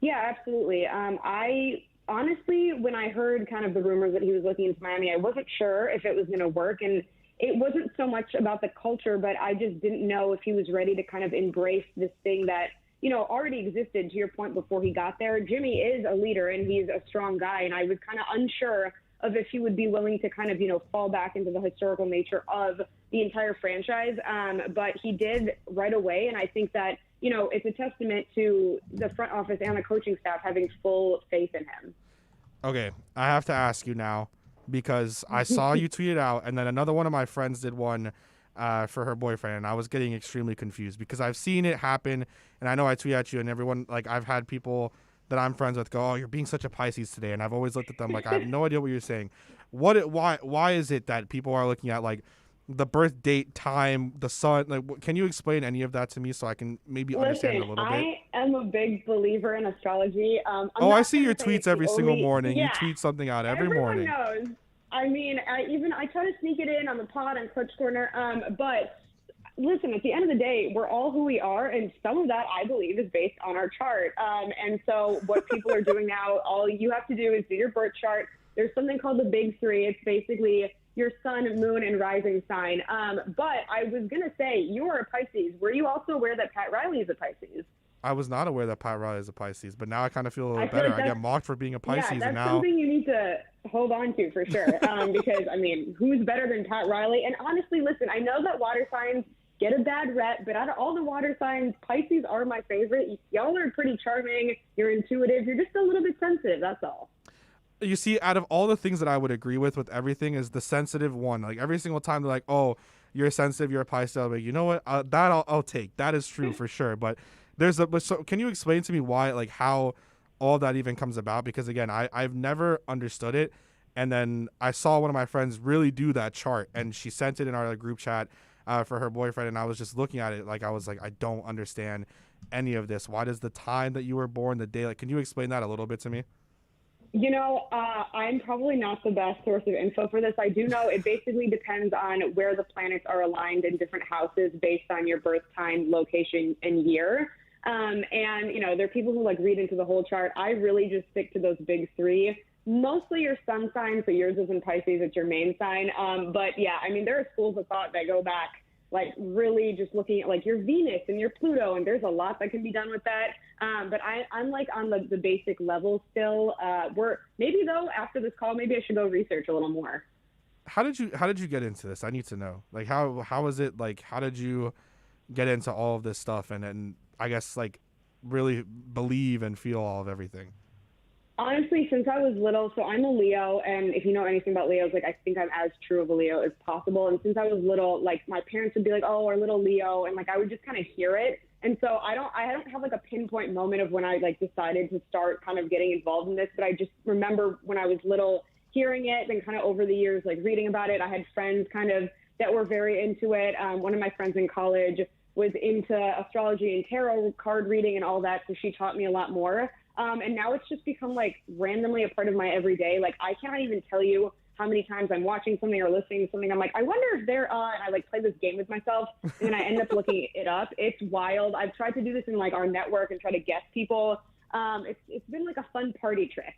W: Yeah, absolutely. I honestly, when I heard kind of the rumors that he was looking into Miami, I wasn't sure if it was going to work. And it wasn't so much about the culture, but I just didn't know if he was ready to kind of embrace this thing that, already existed, to your point, before he got there. Jimmy is a leader and he's a strong guy. And I was kind of unsure of if he would be willing to kind of, fall back into the historical nature of the entire franchise. But he did right away. And I think that, it's a testament to the front office and the coaching staff having full faith in him.
B: Okay, I have to ask you now because I saw you tweet it out, and then another one of my friends did one for her boyfriend, and I was getting extremely confused because I've seen it happen, and I know I tweet at you, and everyone, like, I've had people that I'm friends with go, "Oh, you're being such a Pisces today," and I've always looked at them like, I have no idea what you're saying. Why is it that people are looking at, like, the birth date, time, the sun? Like, can you explain any of that to me so I can maybe understand it a little bit?
W: I am a big believer in astrology.
B: I see your tweets every single morning. Yeah. You tweet something out every morning.
W: Everyone knows. I mean, I try to sneak it in on the pod on Clutch Corner. But listen, at the end of the day, we're all who we are, and some of that, I believe, is based on our chart. And so what people are doing now, all you have to do is do your birth chart. There's something called the Big Three. It's basically your sun, moon, and rising sign. But I was going to say, you are a Pisces. Were you also aware that Pat Riley is a Pisces?
B: I was not aware that Pat Riley is a Pisces, but now I kind of feel a little better. I get mocked for being a Pisces,
W: yeah, that's
B: and now
W: something you need to hold on to for sure. Because, I mean, who's better than Pat Riley? And honestly, listen, I know that water signs get a bad rep, but out of all the water signs, Pisces are my favorite. Y'all are pretty charming. You're intuitive. You're just a little bit sensitive. That's all.
B: You see, out of all the things that I would agree with everything is the sensitive one. Like, every single time they're like, "Oh, you're sensitive, you're a Pisces," I'm like, you know what? I'll take. That is true for sure. But so can you explain to me why, like, how all that even comes about? Because again, I've never understood it. And then I saw one of my friends really do that chart, and she sent it in our group chat for her boyfriend, and I was just looking at it like, I don't understand any of this. Why does the time that you were born, the day, like, can you explain that a little bit to me?
W: I'm probably not the best source of info for this. I do know it basically depends on where the planets are aligned in different houses based on your birth time, location, and year. And, there are people who read into the whole chart. I really just stick to those big three. Mostly your sun sign, so yours is in Pisces, it's your main sign. But yeah, I mean, there are schools of thought that go back really just looking at your Venus and your Pluto, and there's a lot that can be done with that. But I'm on the basic level still. Maybe though after this call, maybe I should go research a little more.
B: How did you get into this? I need to know. Like, how is it, like, how did you get into all of this stuff and I guess really believe and feel all of everything?
W: Honestly, since I was little, so I'm a Leo, and if you know anything about Leos, I think I'm as true of a Leo as possible. And since I was little, my parents would be like, "Oh, our little Leo," and I would just kind of hear it. And so I don't have a pinpoint moment of when I decided to start kind of getting involved in this, but I just remember when I was little hearing it, and kind of over the years reading about it. I had friends kind of that were very into it. One of my friends in college was into astrology and tarot card reading and all that, so she taught me a lot more. And now it's just become randomly a part of my everyday. I cannot even tell you how many times I'm watching something or listening to something. I'm like, I wonder if they're and I play this game with myself, and then I end up looking it up. It's wild. I've tried to do this in our network and try to guess people. It's been a fun party trick.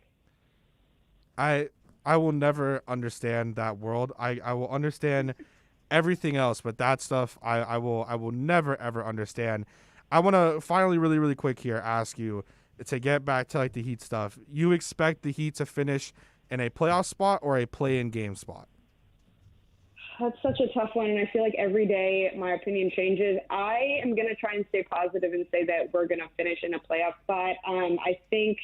B: I will never understand that world. I will understand everything else, but that stuff I will never ever understand. I want to finally really quick here ask you, to get back to like the Heat stuff, you expect the Heat to finish in a playoff spot or a play-in game spot?
W: That's such a tough one, and I feel like every day my opinion changes. I am going to try and stay positive and say that we're going to finish in a playoff spot. I think,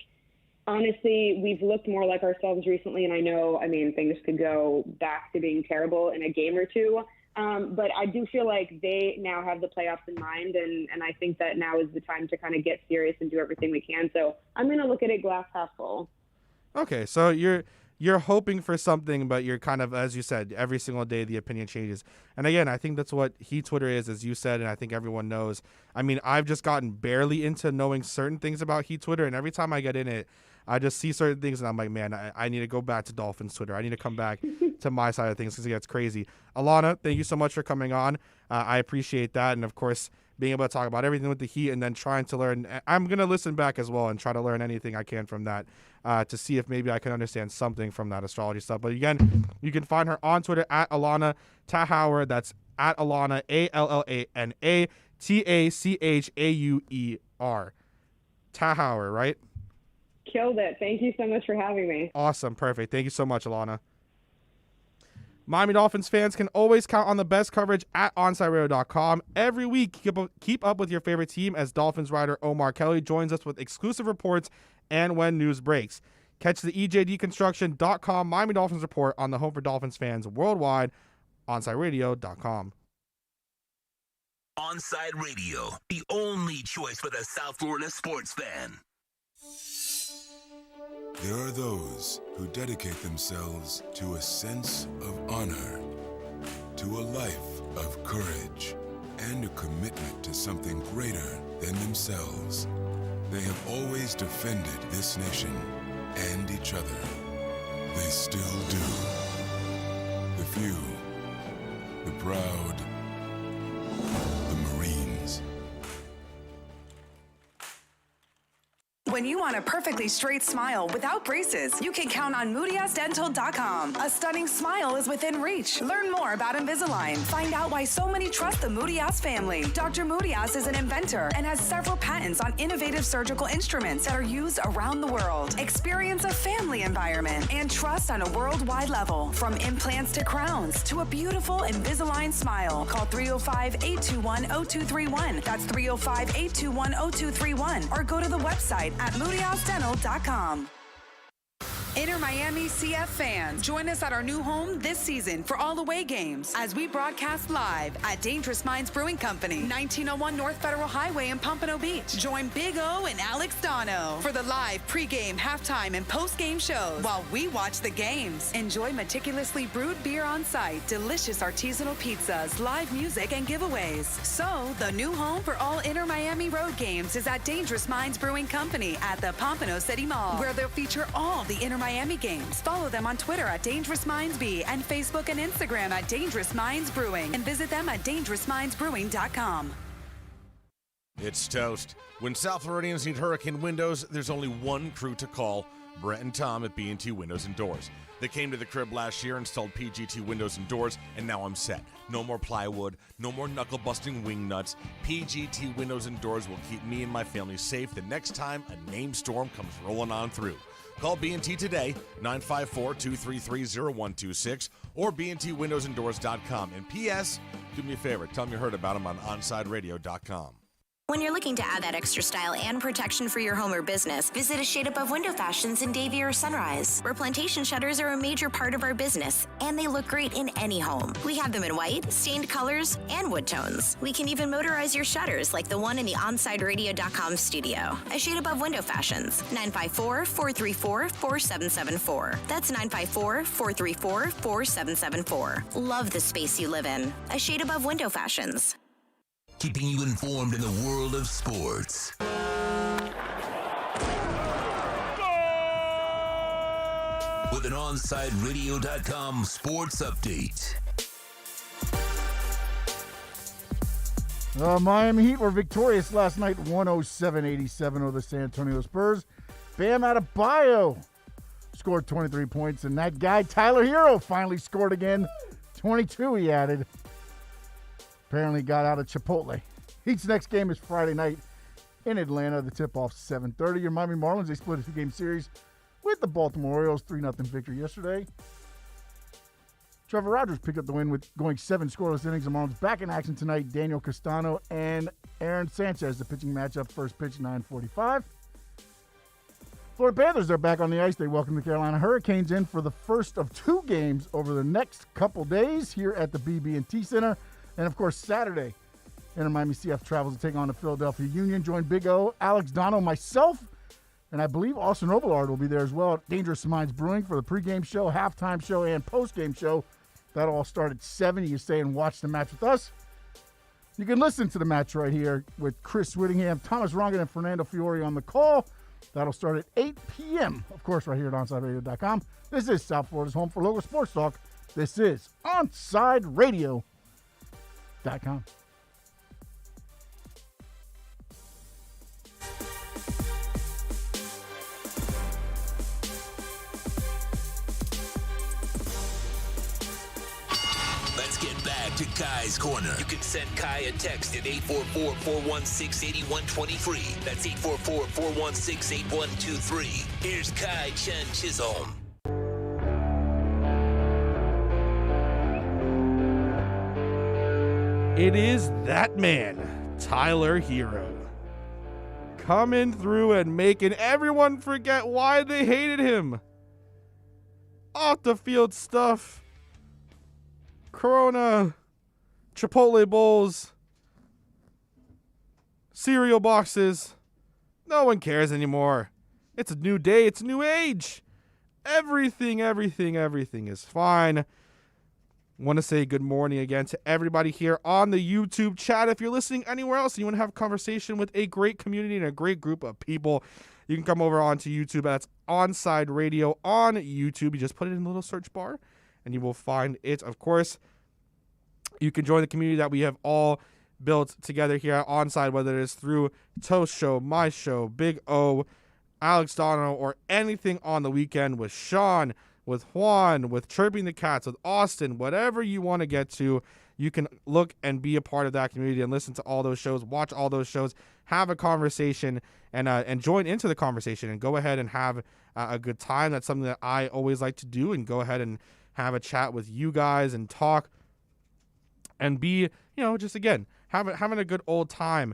W: honestly, we've looked more like ourselves recently, and I know, things could go back to being terrible in a game or two. But I do feel like they now have the playoffs in mind, and I think that now is the time to kind of get serious and do everything we can. So I'm going to look at it glass half full.
B: Okay, so you're hoping for something, but you're kind of, as you said, every single day the opinion changes. And again, I think that's what Heat Twitter is, as you said, and I think everyone knows. I've just gotten barely into knowing certain things about Heat Twitter, and every time I get in it, I just see certain things, and I'm like, man, I need to go back to Dolphins Twitter. I need to come back to my side of things because it gets crazy. Alana, thank you so much for coming on. I appreciate that, and of course, being able to talk about everything with the Heat and then trying to learn. I'm going to listen back as well and try to learn anything I can from that to see if maybe I can understand something from that astrology stuff. But again, you can find her on Twitter at Alana Tahauer. That's at Alana, ALLANA TACHAUER. Tahauer, right?
W: Killed it. Thank you so much for having me.
B: Awesome. Perfect. Thank you so much, Alana. Miami Dolphins fans can always count on the best coverage at OnSideRadio.com. Every week, keep up with your favorite team as Dolphins writer Omar Kelly joins us with exclusive reports and when news breaks. Catch the EJDconstruction.com Miami Dolphins report on the home for Dolphins fans worldwide, OnSideRadio.com.
C: Onside Radio, the only choice for the South Florida sports fan.
K: There are those who dedicate themselves to a sense of honor, to a life of courage, and a commitment to something greater than themselves. They have always defended this nation and each other. They still do. The few, the proud, the Marines.
D: When you want a perfectly straight smile without braces, you can count on MoodyAssDental.com. A stunning smile is within reach. Learn more about Invisalign. Find out why so many trust the Moody Ass family. Dr. Moody Ass is an inventor and has several patents on innovative surgical instruments that are used around the world. Experience a family environment and trust on a worldwide level. From implants to crowns to a beautiful Invisalign smile. Call 305-821-0231. That's 305-821-0231. Or go to the website at MoodyAssDental.com. Inter Miami CF fans, join us at our new home this season for all away games as we broadcast live at Dangerous Minds Brewing Company, 1901 North Federal Highway in Pompano Beach. Join Big O and Alex Dono for the live pregame, halftime, and postgame shows while we watch the games. Enjoy meticulously brewed beer on site, delicious artisanal pizzas, live music, and giveaways. So, the new home for all Inter Miami road games is at Dangerous Minds Brewing Company at the Pompano City Mall, where they'll feature all the Inter Miami games. Follow them on Twitter at Dangerous Minds B and Facebook and Instagram at Dangerous Minds Brewing, and visit them at dangerousmindsbrewing.com.
L: It's toast. When South Floridians need hurricane windows, there's only one crew to call, Brett and Tom at B&T Windows and Doors. They came to the crib last year, installed PGT windows and doors, and now I'm set. No more plywood, no more knuckle-busting wing nuts. PGT windows and doors will keep me and my family safe the next time a named storm comes rolling on through. Call B&T today, 954-233-0126, or bntwindowsanddoors.com. And P.S., do me a favor, tell them you heard about them on OnSideRadio.com.
M: When you're looking to add that extra style and protection for your home or business, visit a shade above window fashions in Davie or Sunrise, where plantation shutters are a major part of our business, and they look great in any home. We have them in white, stained colors, and wood tones. We can even motorize your shutters like the one in the OnSideRadio.com studio. A shade above window fashions, 954-434-4774. That's 954-434-4774. Love the space you live in. A shade above window fashions.
C: Keeping you informed in the world of sports. With an OnSideRadio.com sports update.
A: Miami Heat were victorious last night, 107-87 over the San Antonio Spurs. Bam Adebayo scored 23 points, and that guy, Tyler Hero, finally scored again. 22 he added. Apparently got out of Chipotle. Heat's next game is Friday night. in Atlanta. The tip-off 7:30. Your Miami Marlins, they split a 2-game series with the Baltimore Orioles. 3-0 victory yesterday. Trevor Rogers picked up the win with going 7 scoreless innings. The Marlins back in action tonight. Daniel Castano and Aaron Sanchez, the pitching matchup. First pitch, 9:45. Florida Panthers are back on the ice. They welcome the Carolina Hurricanes in for the first of 2 games over the next couple days here at the BB&T Center. And, of course, Saturday, Inter Miami CF travels to take on the Philadelphia Union. Join Big O, Alex Dono, myself, and I believe Austin Overlord will be there as well. Dangerous Minds Brewing for the pregame show, halftime show, and postgame show. That'll all start at 7. You stay and watch the match with us. You can listen to the match right here with Chris Whittingham, Thomas Rongan, and Fernando Fiore on the call. That'll start at 8 p.m., of course, right here at OnsideRadio.com. This is South Florida's home for local sports talk. This is OnsideRadio.com.
C: Let's get back to Kai's Corner. You can send Kai a text at 844-416-8123. That's 844-416-8123. Here's Kai Chen Chisholm.
B: It is that man, Tyler Hero, coming through and making everyone forget why they hated him. Off the field stuff. Corona, Chipotle bowls, cereal boxes. No one cares anymore. It's a new day. It's a new age. Everything is fine. Want to say good morning again to everybody here on the YouTube chat. If you're listening anywhere else and you want to have a conversation with a great community and a great group of people, you can come over onto YouTube. That's Onside Radio on YouTube. You just put it in the little search bar and you will find it. Of course, you can join the community that we have all built together here at Onside, whether it is through Toast Show, My Show, Big O, Alex Dono, or anything on the weekend with Sean, with Juan, with Chirping the Cats, with Austin, whatever you want to get to, you can look and be a part of that community and listen to all those shows, watch all those shows, have a conversation, and join into the conversation and go ahead and have a good time. That's something that I always like to do, and go ahead and have a chat with you guys and talk and be, just again, having a good old time.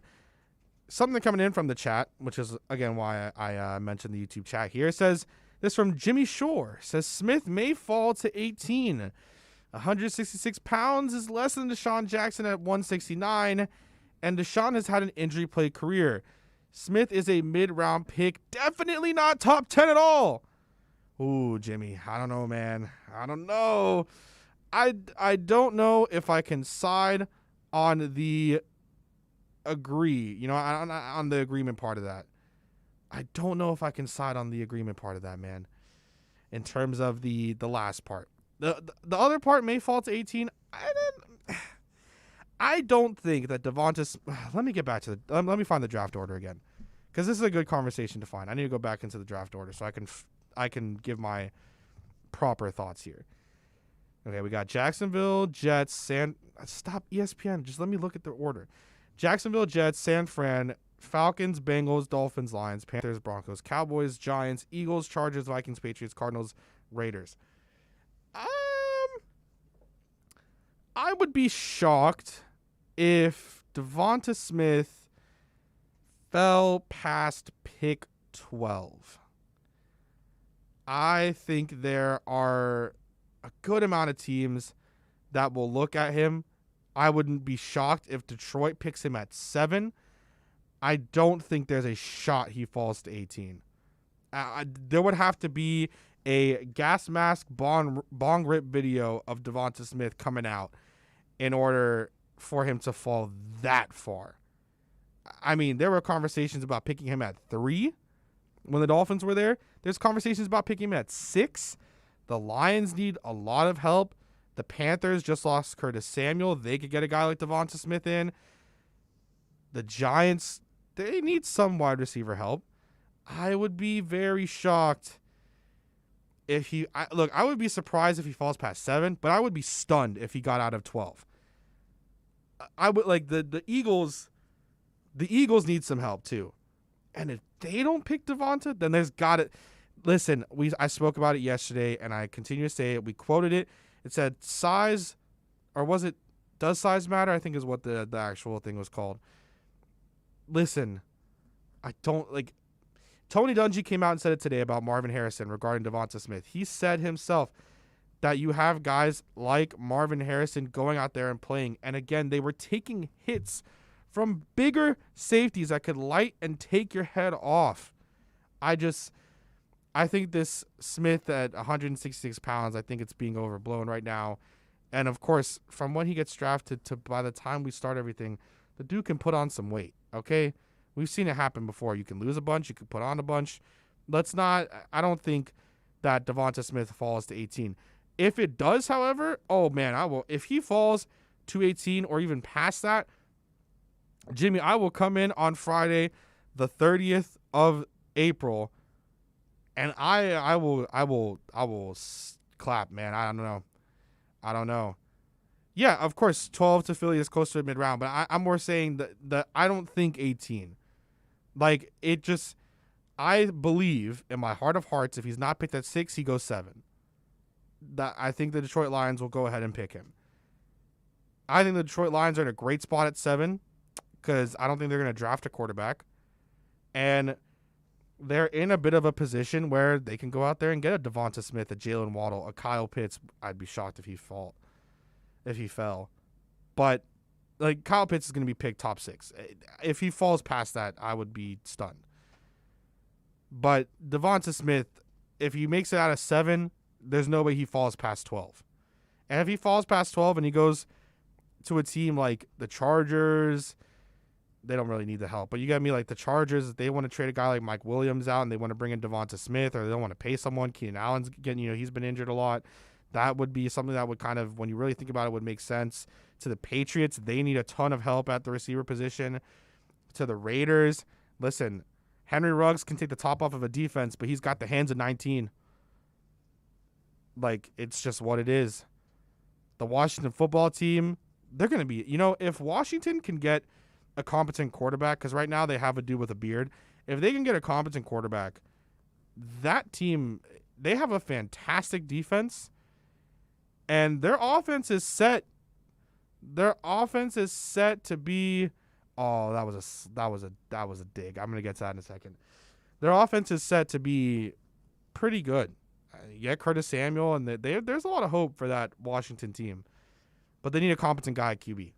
B: Something coming in from the chat, which is, again, why I mentioned the YouTube chat here, says, this from Jimmy Shore, says Smith may fall to 18. 166 pounds is less than Deshaun Jackson at 169, and Deshaun has had an injury-plagued career. Smith is a mid-round pick, definitely not top 10 at all. Ooh, Jimmy, I don't know, man. I don't know. I don't know if I can side on the on the agreement part of that. I don't know if I can side on the agreement part of that, man. In terms of the last part. The other part may fall to 18. I don't think that Devonta. Let me get back to let me find the draft order again, because this is a good conversation to find. I need to go back into the draft order so I can give my proper thoughts here. Okay, we got Jacksonville, Jets, stop ESPN. Just let me look at the order. Jacksonville, Jets, San Fran, Falcons, Bengals, Dolphins, Lions, Panthers, Broncos, Cowboys, Giants, Eagles, Chargers, Vikings, Patriots, Cardinals, Raiders. I would be shocked if Devonta Smith fell past pick 12. I think there are a good amount of teams that will look at him. I wouldn't be shocked if Detroit picks him at 7. I don't think there's a shot he falls to 18. There would have to be a gas mask bong rip video of Devonta Smith coming out in order for him to fall that far. I mean, there were conversations about picking him at 3 when the Dolphins were there. There's conversations about picking him at 6. The Lions need a lot of help. The Panthers just lost Curtis Samuel. They could get a guy like Devonta Smith in. The Giants, they need some wide receiver help. I would be very shocked if I would be surprised if he falls past 7, but I would be stunned if he got out of 12. I would the Eagles need some help too. And if they don't pick Devonta, then there's got to listen. I spoke about it yesterday, and I continue to say it. We quoted it. It said size, or was it? Does size matter? I think is what the actual thing was called. Listen, I don't like. Tony Dungy came out and said it today about Marvin Harrison regarding Devonta Smith. He said himself that you have guys like Marvin Harrison going out there and playing. And again, they were taking hits from bigger safeties that could light and take your head off. I think this Smith at 166 pounds, I think it's being overblown right now. And of course, from when he gets drafted to by the time we start everything, the dude can put on some weight, okay? We've seen it happen before. You can lose a bunch, you can put on a bunch. I don't think that Devonta Smith falls to 18. If it does, however, oh man, I will. If he falls to 18 or even past that, Jimmy, I will come in on Friday, the 30th of April, and I will clap, man. I don't know. Yeah, of course, 12 to Philly is close to mid-round, but I'm more saying that I don't think 18. Like, I believe in my heart of hearts, if he's not picked at 6, he goes 7. That I think the Detroit Lions will go ahead and pick him. I think the Detroit Lions are in a great spot at 7 because I don't think they're going to draft a quarterback. And they're in a bit of a position where they can go out there and get a Devonta Smith, a Jalen Waddle, a Kyle Pitts. I'd be shocked if he fell. But like Kyle Pitts is going to be picked top 6. If he falls past that, I would be stunned. But Devonta Smith, if he makes it out of 7, there's no way he falls past 12. And if he falls past 12 and he goes to a team like the Chargers, they don't really need the help. But you got me like the Chargers, they want to trade a guy like Mike Williams out and they want to bring in Devonta Smith, or they don't want to pay someone. Keenan Allen's getting, he's been injured a lot. That would be something that would kind of, when you really think about it, would make sense. To the Patriots, they need a ton of help at the receiver position. To the Raiders, listen, Henry Ruggs can take the top off of a defense, but he's got the hands of 19. Like, it's just what it is. The Washington football team, they're going to be, if Washington can get a competent quarterback, because right now they have a dude with a beard. If they can get a competent quarterback, that team, they have a fantastic defense, and their offense is set. Their offense is set to be. Oh, that was a dig. I'm gonna get to that in a second. Their offense is set to be pretty good. Yeah, Curtis Samuel, and there's a lot of hope for that Washington team, but they need a competent guy at QB.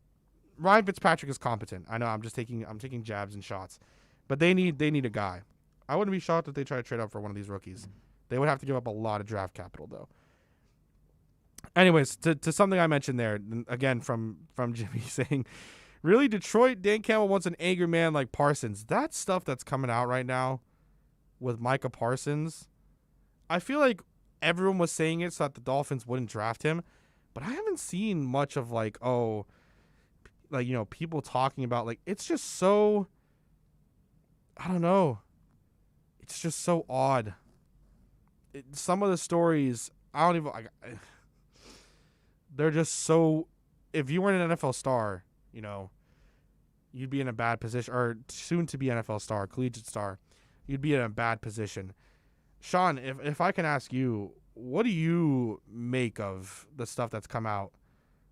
B: Ryan Fitzpatrick is competent. I know I'm taking jabs and shots, but they need a guy. I wouldn't be shocked if they try to trade up for one of these rookies. They would have to give up a lot of draft capital though. Anyways, to something I mentioned there again from Jimmy saying, really, Detroit, Dan Campbell wants an angry man like Parsons. That stuff that's coming out right now with Micah Parsons, I feel like everyone was saying it so that the Dolphins wouldn't draft him, but I haven't seen much of people talking about, like, it's just so, I don't know. It's just so odd. Some of the stories, they're just so, if you weren't an NFL star, you'd be in a bad position, or soon to be NFL star, collegiate star, you'd be in a bad position. Sean, if I can ask you, what do you make of the stuff that's come out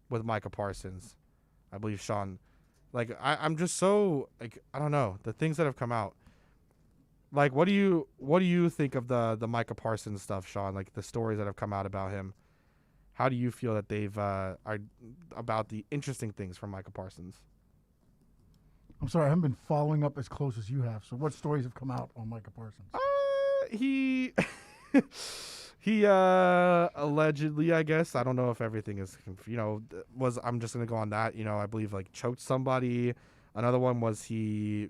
B: with Micah Parsons? I believe Sean, like, I'm just so, like, I don't know, the things that have come out. Like, what do you think of the Micah Parsons stuff, Sean? Like the stories that have come out about him. How do you feel that they've are about the interesting things from Micah Parsons?
A: I'm sorry, I haven't been following up as close as you have. So what stories have come out on Micah Parsons?
B: He allegedly, I guess, I don't know if everything is, I'm just going to go on that, I believe, like, choked somebody. Another one was he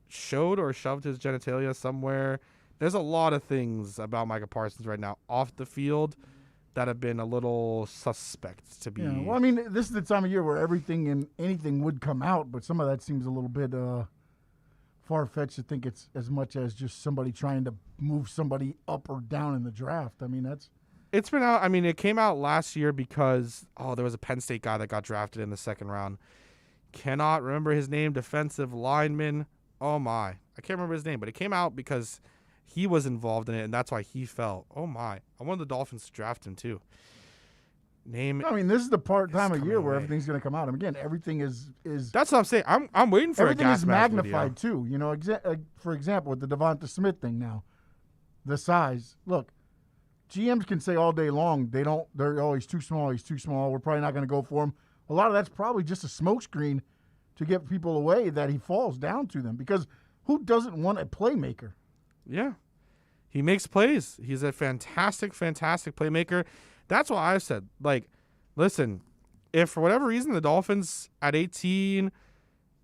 B: showed or shoved his genitalia somewhere. There's a lot of things about Micah Parsons right now off the field that have been a little suspect to be.
A: Yeah, well, I mean, this is the time of year where everything and anything would come out, but some of that seems a little bit far-fetched to think it's as much as just somebody trying to move somebody up or down in the draft. I mean,
B: it's been out. I mean, it came out last year because, there was a Penn State guy that got drafted in the second round. Cannot remember his name, defensive lineman. Oh, my. I can't remember his name, but it came out because he was involved in it, and that's why he fell. Oh, my. I wanted the Dolphins to draft him, too. Name.
A: I mean, this is the time of year where
B: away.
A: everything's going to come out. And again, everything is.
B: That's what I'm saying. I'm waiting for
A: everything
B: a gas
A: is
B: mask
A: magnified
B: video.
A: too. You know, for example, with the Devonta Smith thing now, the size. Look, GMs can say all day long they're he's too small. He's too small. We're probably not going to go for him. A lot of that's probably just a smokescreen to get people away that he falls down to them, because who doesn't want a playmaker?
B: Yeah. He makes plays. He's a fantastic, fantastic playmaker. That's why I've said, like, listen, if for whatever reason the Dolphins at 18,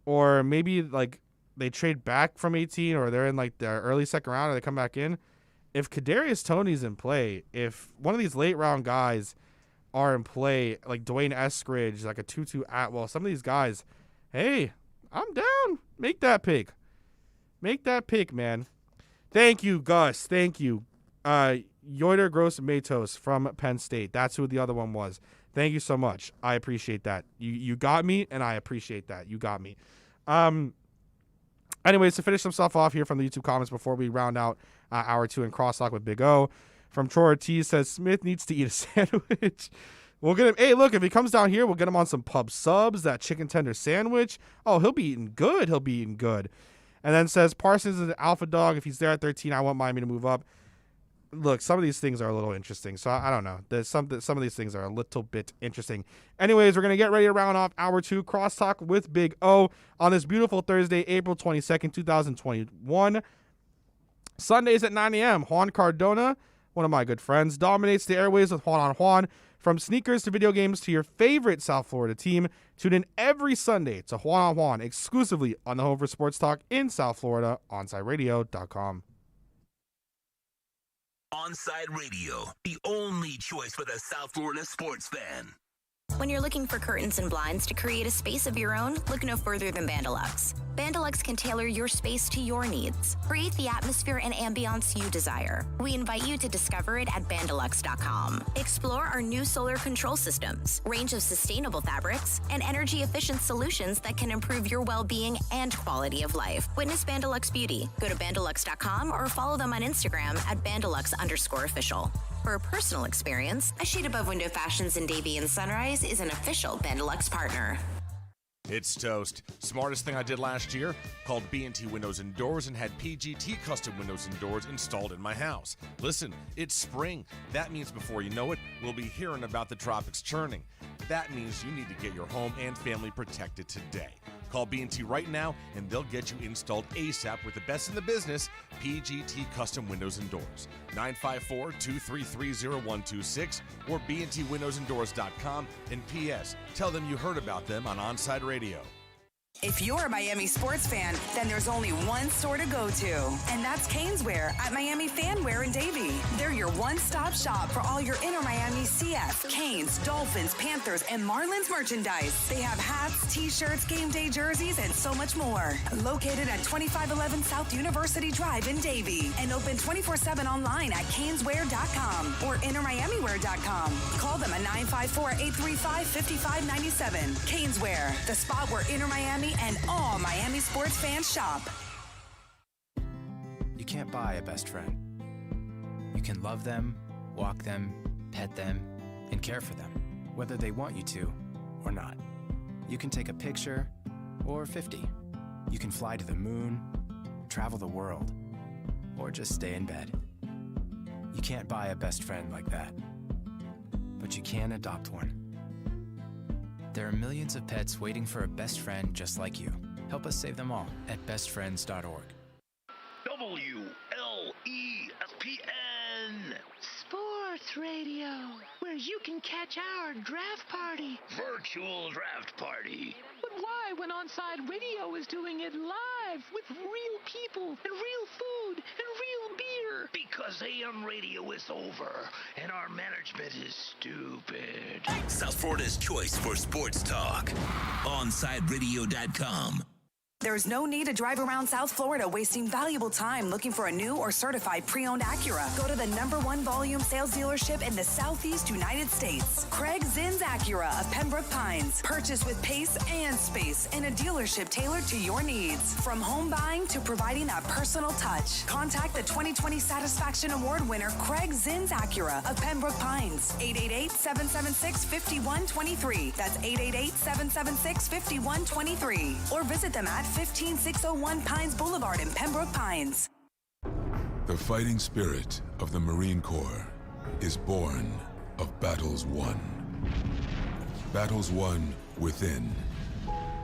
B: or maybe like they trade back from 18, or they're in like the early second round and they come back in, if Kadarius Toney's in play, if one of these late round guys are in play, like Dwayne Eskridge, like a Tutu Atwell, some of these guys, hey, I'm down. Make that pick. Make that pick, man. Thank you, Gus. Thank you. Yoder Gross Matos from Penn State. That's who the other one was. Thank you so much. I appreciate that. You got me, and I appreciate that. You got me. Anyways, to finish some stuff off here from the YouTube comments before we round out hour 2 in Crosstalk with Big O, from Troy Ortiz says, Smith needs to eat a sandwich. We'll get him. Hey, look, if he comes down here, we'll get him on some pub subs, that chicken tender sandwich. Oh, he'll be eating good. He'll be eating good. And then says, Parsons is an alpha dog. If he's there at 13, I want Miami to move up. Look, some of these things are a little interesting, so I don't know. There's some of these things are a little bit interesting. Anyways, we're going to get ready to round off hour 2 Crosstalk with Big O on this beautiful Thursday, April 22nd, 2021. Sundays at 9 a.m., Juan Cardona, one of my good friends, dominates the airwaves with Juan on Juan. From sneakers to video games to your favorite South Florida team, tune in every Sunday to Juan on Juan exclusively on the home for sports talk in South Florida, OnsideRadio.com.
C: Onside Radio, the only choice for the South Florida sports fan.
M: When you're looking for curtains and blinds to create a space of your own, look no further than Bandalux. Bandalux can tailor your space to your needs. Create the atmosphere and ambiance you desire. We invite you to discover it at Bandalux.com. Explore our new solar control systems, range of sustainable fabrics, and energy-efficient solutions that can improve your well-being and quality of life. Witness Bandalux Beauty. Go to Bandalux.com or follow them on Instagram at Bandalux_official. For a personal experience, A Shade Above Window Fashions in Davie and Sunrise is an official Bandalux partner.
L: It's toast. Smartest thing I did last year? Called B&T Windows and Doors and had PGT custom windows and doors installed in my house. Listen, it's spring. That means before you know it, we'll be hearing about the tropics churning. That means you need to get your home and family protected today. Call B&T right now and they'll get you installed ASAP with the best in the business, PGT Custom Windows and Doors. 954-233-0126 or bntwindowsanddoors.com. And P.S. Tell them you heard about them on Onside Radio.
D: If you're a Miami sports fan, then there's only one store to go to, and that's Caneswear at Miami Fanwear in Davie. They're your one-stop shop for all your inner Miami CF, Canes, Dolphins, Panthers, and Marlins merchandise. They have hats, t-shirts, game day jerseys, and so much more. Located at 2511 South University Drive in Davie, and open 24/7 online at caneswear.com or innermiamiwear.com. Call them at 954-835-5597. Caneswear, the spot where inner Miami and all Miami sports fans shop.
J: You can't buy a best friend. You can love them, walk them, pet them, and care for them, whether they want you to or not. You can take a picture or 50. You can fly to the moon, travel the world, or just stay in bed. You can't buy a best friend like that, but you can adopt one. There are millions of pets waiting for a best friend just like you. Help us save them all at bestfriends.org.
F: WLESPN.
E: Sports Radio, where you can catch our draft party.
F: Virtual draft party.
E: But why when Onside Radio is doing it live with real people and real food and real beer?
F: Because AM radio is over and our management is stupid.
C: South Florida's choice for sports talk. OnsideRadio.com.
D: There's no need to drive around South Florida wasting valuable time looking for a new or certified pre-owned Acura. Go to the #1 volume sales dealership in the Southeast United States. Craig Zinn's Acura of Pembroke Pines. Purchase with pace and space in a dealership tailored to your needs. From home buying to providing that personal touch. Contact the 2020 Satisfaction Award winner Craig Zinn's Acura of Pembroke Pines. 888-776-5123. That's 888-776-5123. Or visit them at 15601 Pines Boulevard in Pembroke Pines.
K: The fighting spirit of the Marine Corps is born of battles won. Battles won within,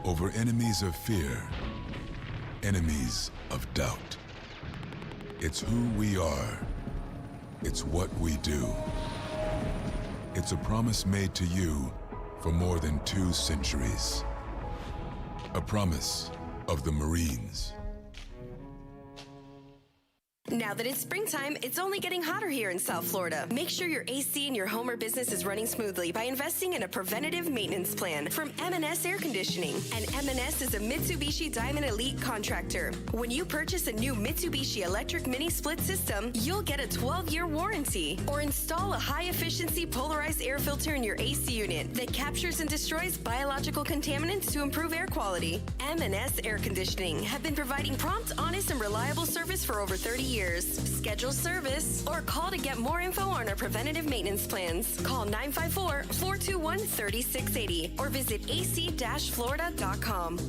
K: over enemies of fear, enemies of doubt. It's who we are. It's what we do. It's a promise made to you for more than 2 centuries. A promise of the Marines.
P: Now that it's springtime, it's only getting hotter here in South Florida. Make sure your AC in your home or business is running smoothly by investing in a preventative maintenance plan from M&S Air Conditioning. And M&S is a Mitsubishi Diamond Elite contractor. When you purchase a new Mitsubishi electric mini split system, you'll get a 12-year warranty. Or install a high-efficiency polarized air filter in your AC unit that captures and destroys biological contaminants to improve air quality. M&S Air Conditioning have been providing prompt, honest, and reliable service for over 30 years. Schedule service or call to get more info on our preventative maintenance plans. Call 954-421-3680 or visit ac-florida.com.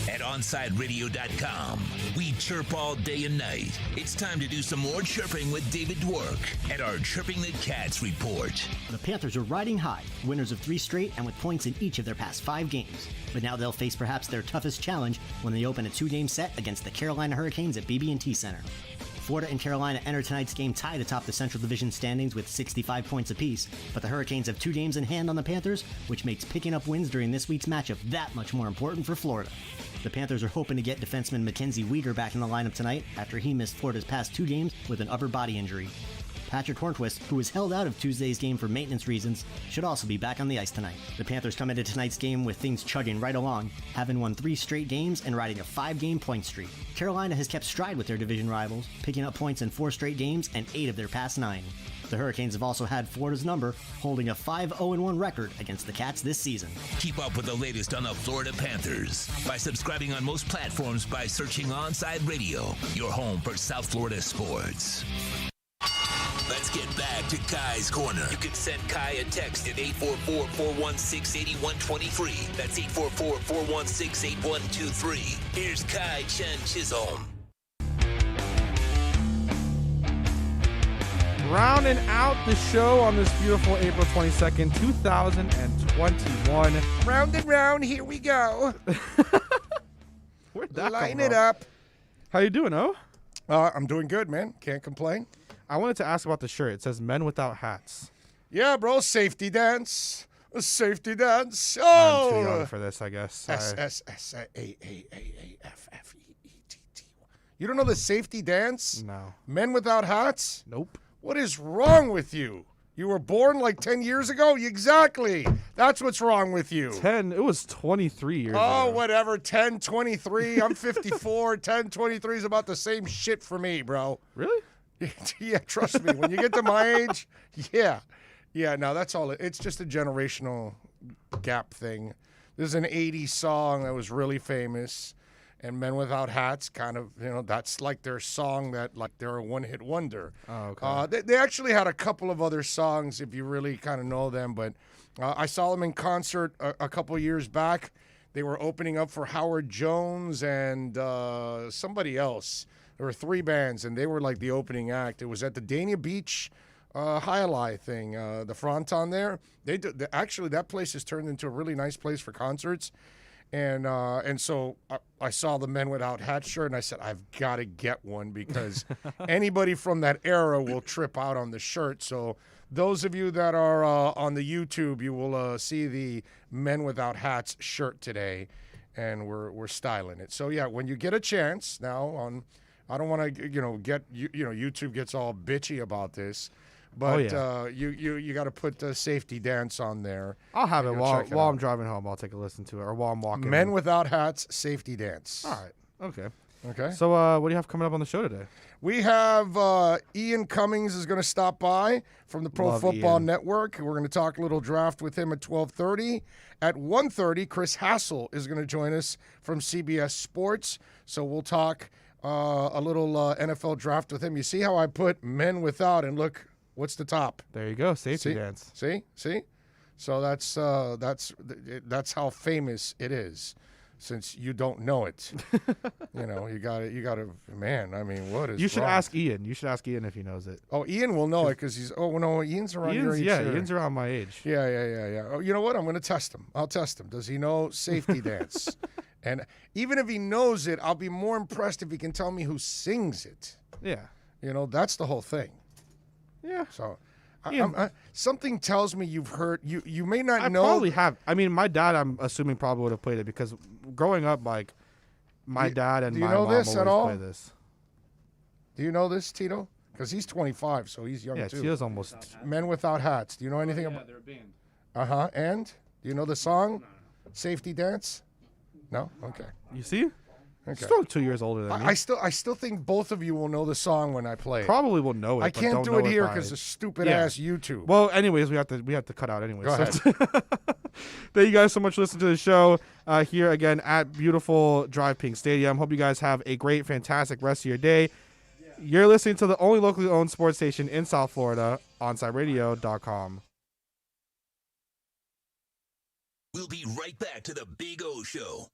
C: At OnSideRadio.com, we chirp all day and night. It's time to do some more chirping with David Dwork at our Chirping the Cats report.
N: The Panthers are riding high, winners of 3 straight and with points in each of their past 5 games. But now they'll face perhaps their toughest challenge when they open a 2-game set against the Carolina Hurricanes at BB&T Center. Florida and Carolina enter tonight's game tied atop the Central Division standings with 65 points apiece, but the Hurricanes have 2 games in hand on the Panthers, which makes picking up wins during this week's matchup that much more important for Florida. The Panthers are hoping to get defenseman Mackenzie Weegar back in the lineup tonight after he missed Florida's past 2 games with an upper body injury. Patrick Hornquist, who was held out of Tuesday's game for maintenance reasons, should also be back on the ice tonight. The Panthers come into tonight's game with things chugging right along, having won 3 straight games and riding a 5-game point streak. Carolina has kept stride with their division rivals, picking up points in 4 straight games and 8 of their past 9. The Hurricanes have also had Florida's number, holding a 5-0-1 record against the Cats this season.
C: Keep up with the latest on the Florida Panthers by subscribing on most platforms by searching Onside Radio, your home for South Florida sports. Let's get back to Kai's Corner. You can send Kai a text at 844-416-8123. That's 844-416-8123. Here's Kai Chen Chisholm.
B: Rounding out the show on this beautiful April 22nd, 2021.
V: Round and round, here we go.
B: Where'd that
V: Line
B: come
V: it
B: from?
V: up.
B: How you doing, O?
V: I'm doing good, man. Can't complain.
B: I wanted to ask about the shirt. It says Men Without Hats.
V: Yeah, bro. Safety dance. A safety dance.
B: I'm too
V: Oh.
B: young for this, I guess.
V: SSSAAAFEETT. You don't know the safety dance?
B: No.
V: Men Without Hats?
B: Nope.
V: What is wrong with you? You were born like 10 years ago? Exactly. That's what's wrong with you.
B: 10? It was 23 years
V: Oh,
B: ago.
V: whatever. 10, 23. I'm 54. 10, 23 is about the same shit for me, bro.
B: Really?
V: Yeah, trust me. When you get to my age, yeah. Yeah, no, that's all. It's just a generational gap thing. There's an 80s song that was really famous, and Men Without Hats kind of, that's like their song that, like, they're a one-hit wonder.
B: Oh, okay.
V: They actually had a couple of other songs, if you really kind of know them, but I saw them in concert a couple years back. They were opening up for Howard Jones and somebody else. There were 3 bands, and they were like the opening act. It was at the Dania Beach Highlight thing, the Fronton there. Actually, that place has turned into a really nice place for concerts. And so I saw the Men Without Hats shirt, and I said, I've got to get one because anybody from that era will trip out on the shirt. So those of you that are on the YouTube, you will see the Men Without Hats shirt today, and we're styling it. So, yeah, when you get a chance now I don't want to, YouTube gets all bitchy about this, But you got to put the safety dance on there.
B: I'll have it
V: Go check
B: while
V: out.
B: I'm driving home. I'll take a listen to it, or while I'm walking.
V: Men Without Hats, safety dance.
B: All right. Okay.
V: Okay.
B: So what do you have coming up on the show today?
V: We have Ian Cummings is going to stop by from the Pro
B: Love
V: Football
B: Ian.
V: Network. We're going to talk a little draft with him at 12:30. At 1:30, Chris Hassel is going to join us from CBS Sports. So we'll talk a little NFL draft with him. You see how I put Men Without, and look, what's the top?
B: There you go, safety
V: See?
B: dance.
V: See? So that's how famous it is. Since you don't know it, you got to. Man, I mean, what is?
B: You should
V: wrong?
B: ask Ian. You should ask Ian if he knows it.
V: Oh, Ian will know it because he's. Oh no, Ian's around your age.
B: Yeah,
V: too.
B: Ian's around my age.
V: Yeah. Oh, you know what? I'm going to test him. I'll test him. Does he know safety dance? And even if he knows it, I'll be more impressed if he can tell me who sings it.
B: Yeah.
V: That's the whole thing.
B: Yeah.
V: So. Something tells me you've heard. You may not know.
B: I probably have. I mean, my dad, I'm assuming, probably would have played it because growing up, like, my dad and my mom always play this.
V: Do you know this, Tito? Because he's 25, so he's young too.
B: Yeah, Tito's almost.
V: Men Without Hats. Do you know anything about?
O: Yeah, they're a band.
V: And? Do you know the song? Safety Dance? No? Okay.
B: You see?
V: Okay.
B: Still 2 years older than me.
V: I still think both of you will know the song when I play it.
B: Probably will know it.
V: I
B: but
V: can't
B: don't
V: do
B: know
V: it here
B: by-
V: because of stupid ass YouTube.
B: Well, anyways, we have to cut out anyways.
V: Go ahead.
B: Thank you guys so much for listening to the show here again at beautiful Drive Pink Stadium. Hope you guys have a great, fantastic rest of your day. You're listening to the only locally owned sports station in South Florida, OnSideRadio.com.
C: We'll be right back to the Big O Show.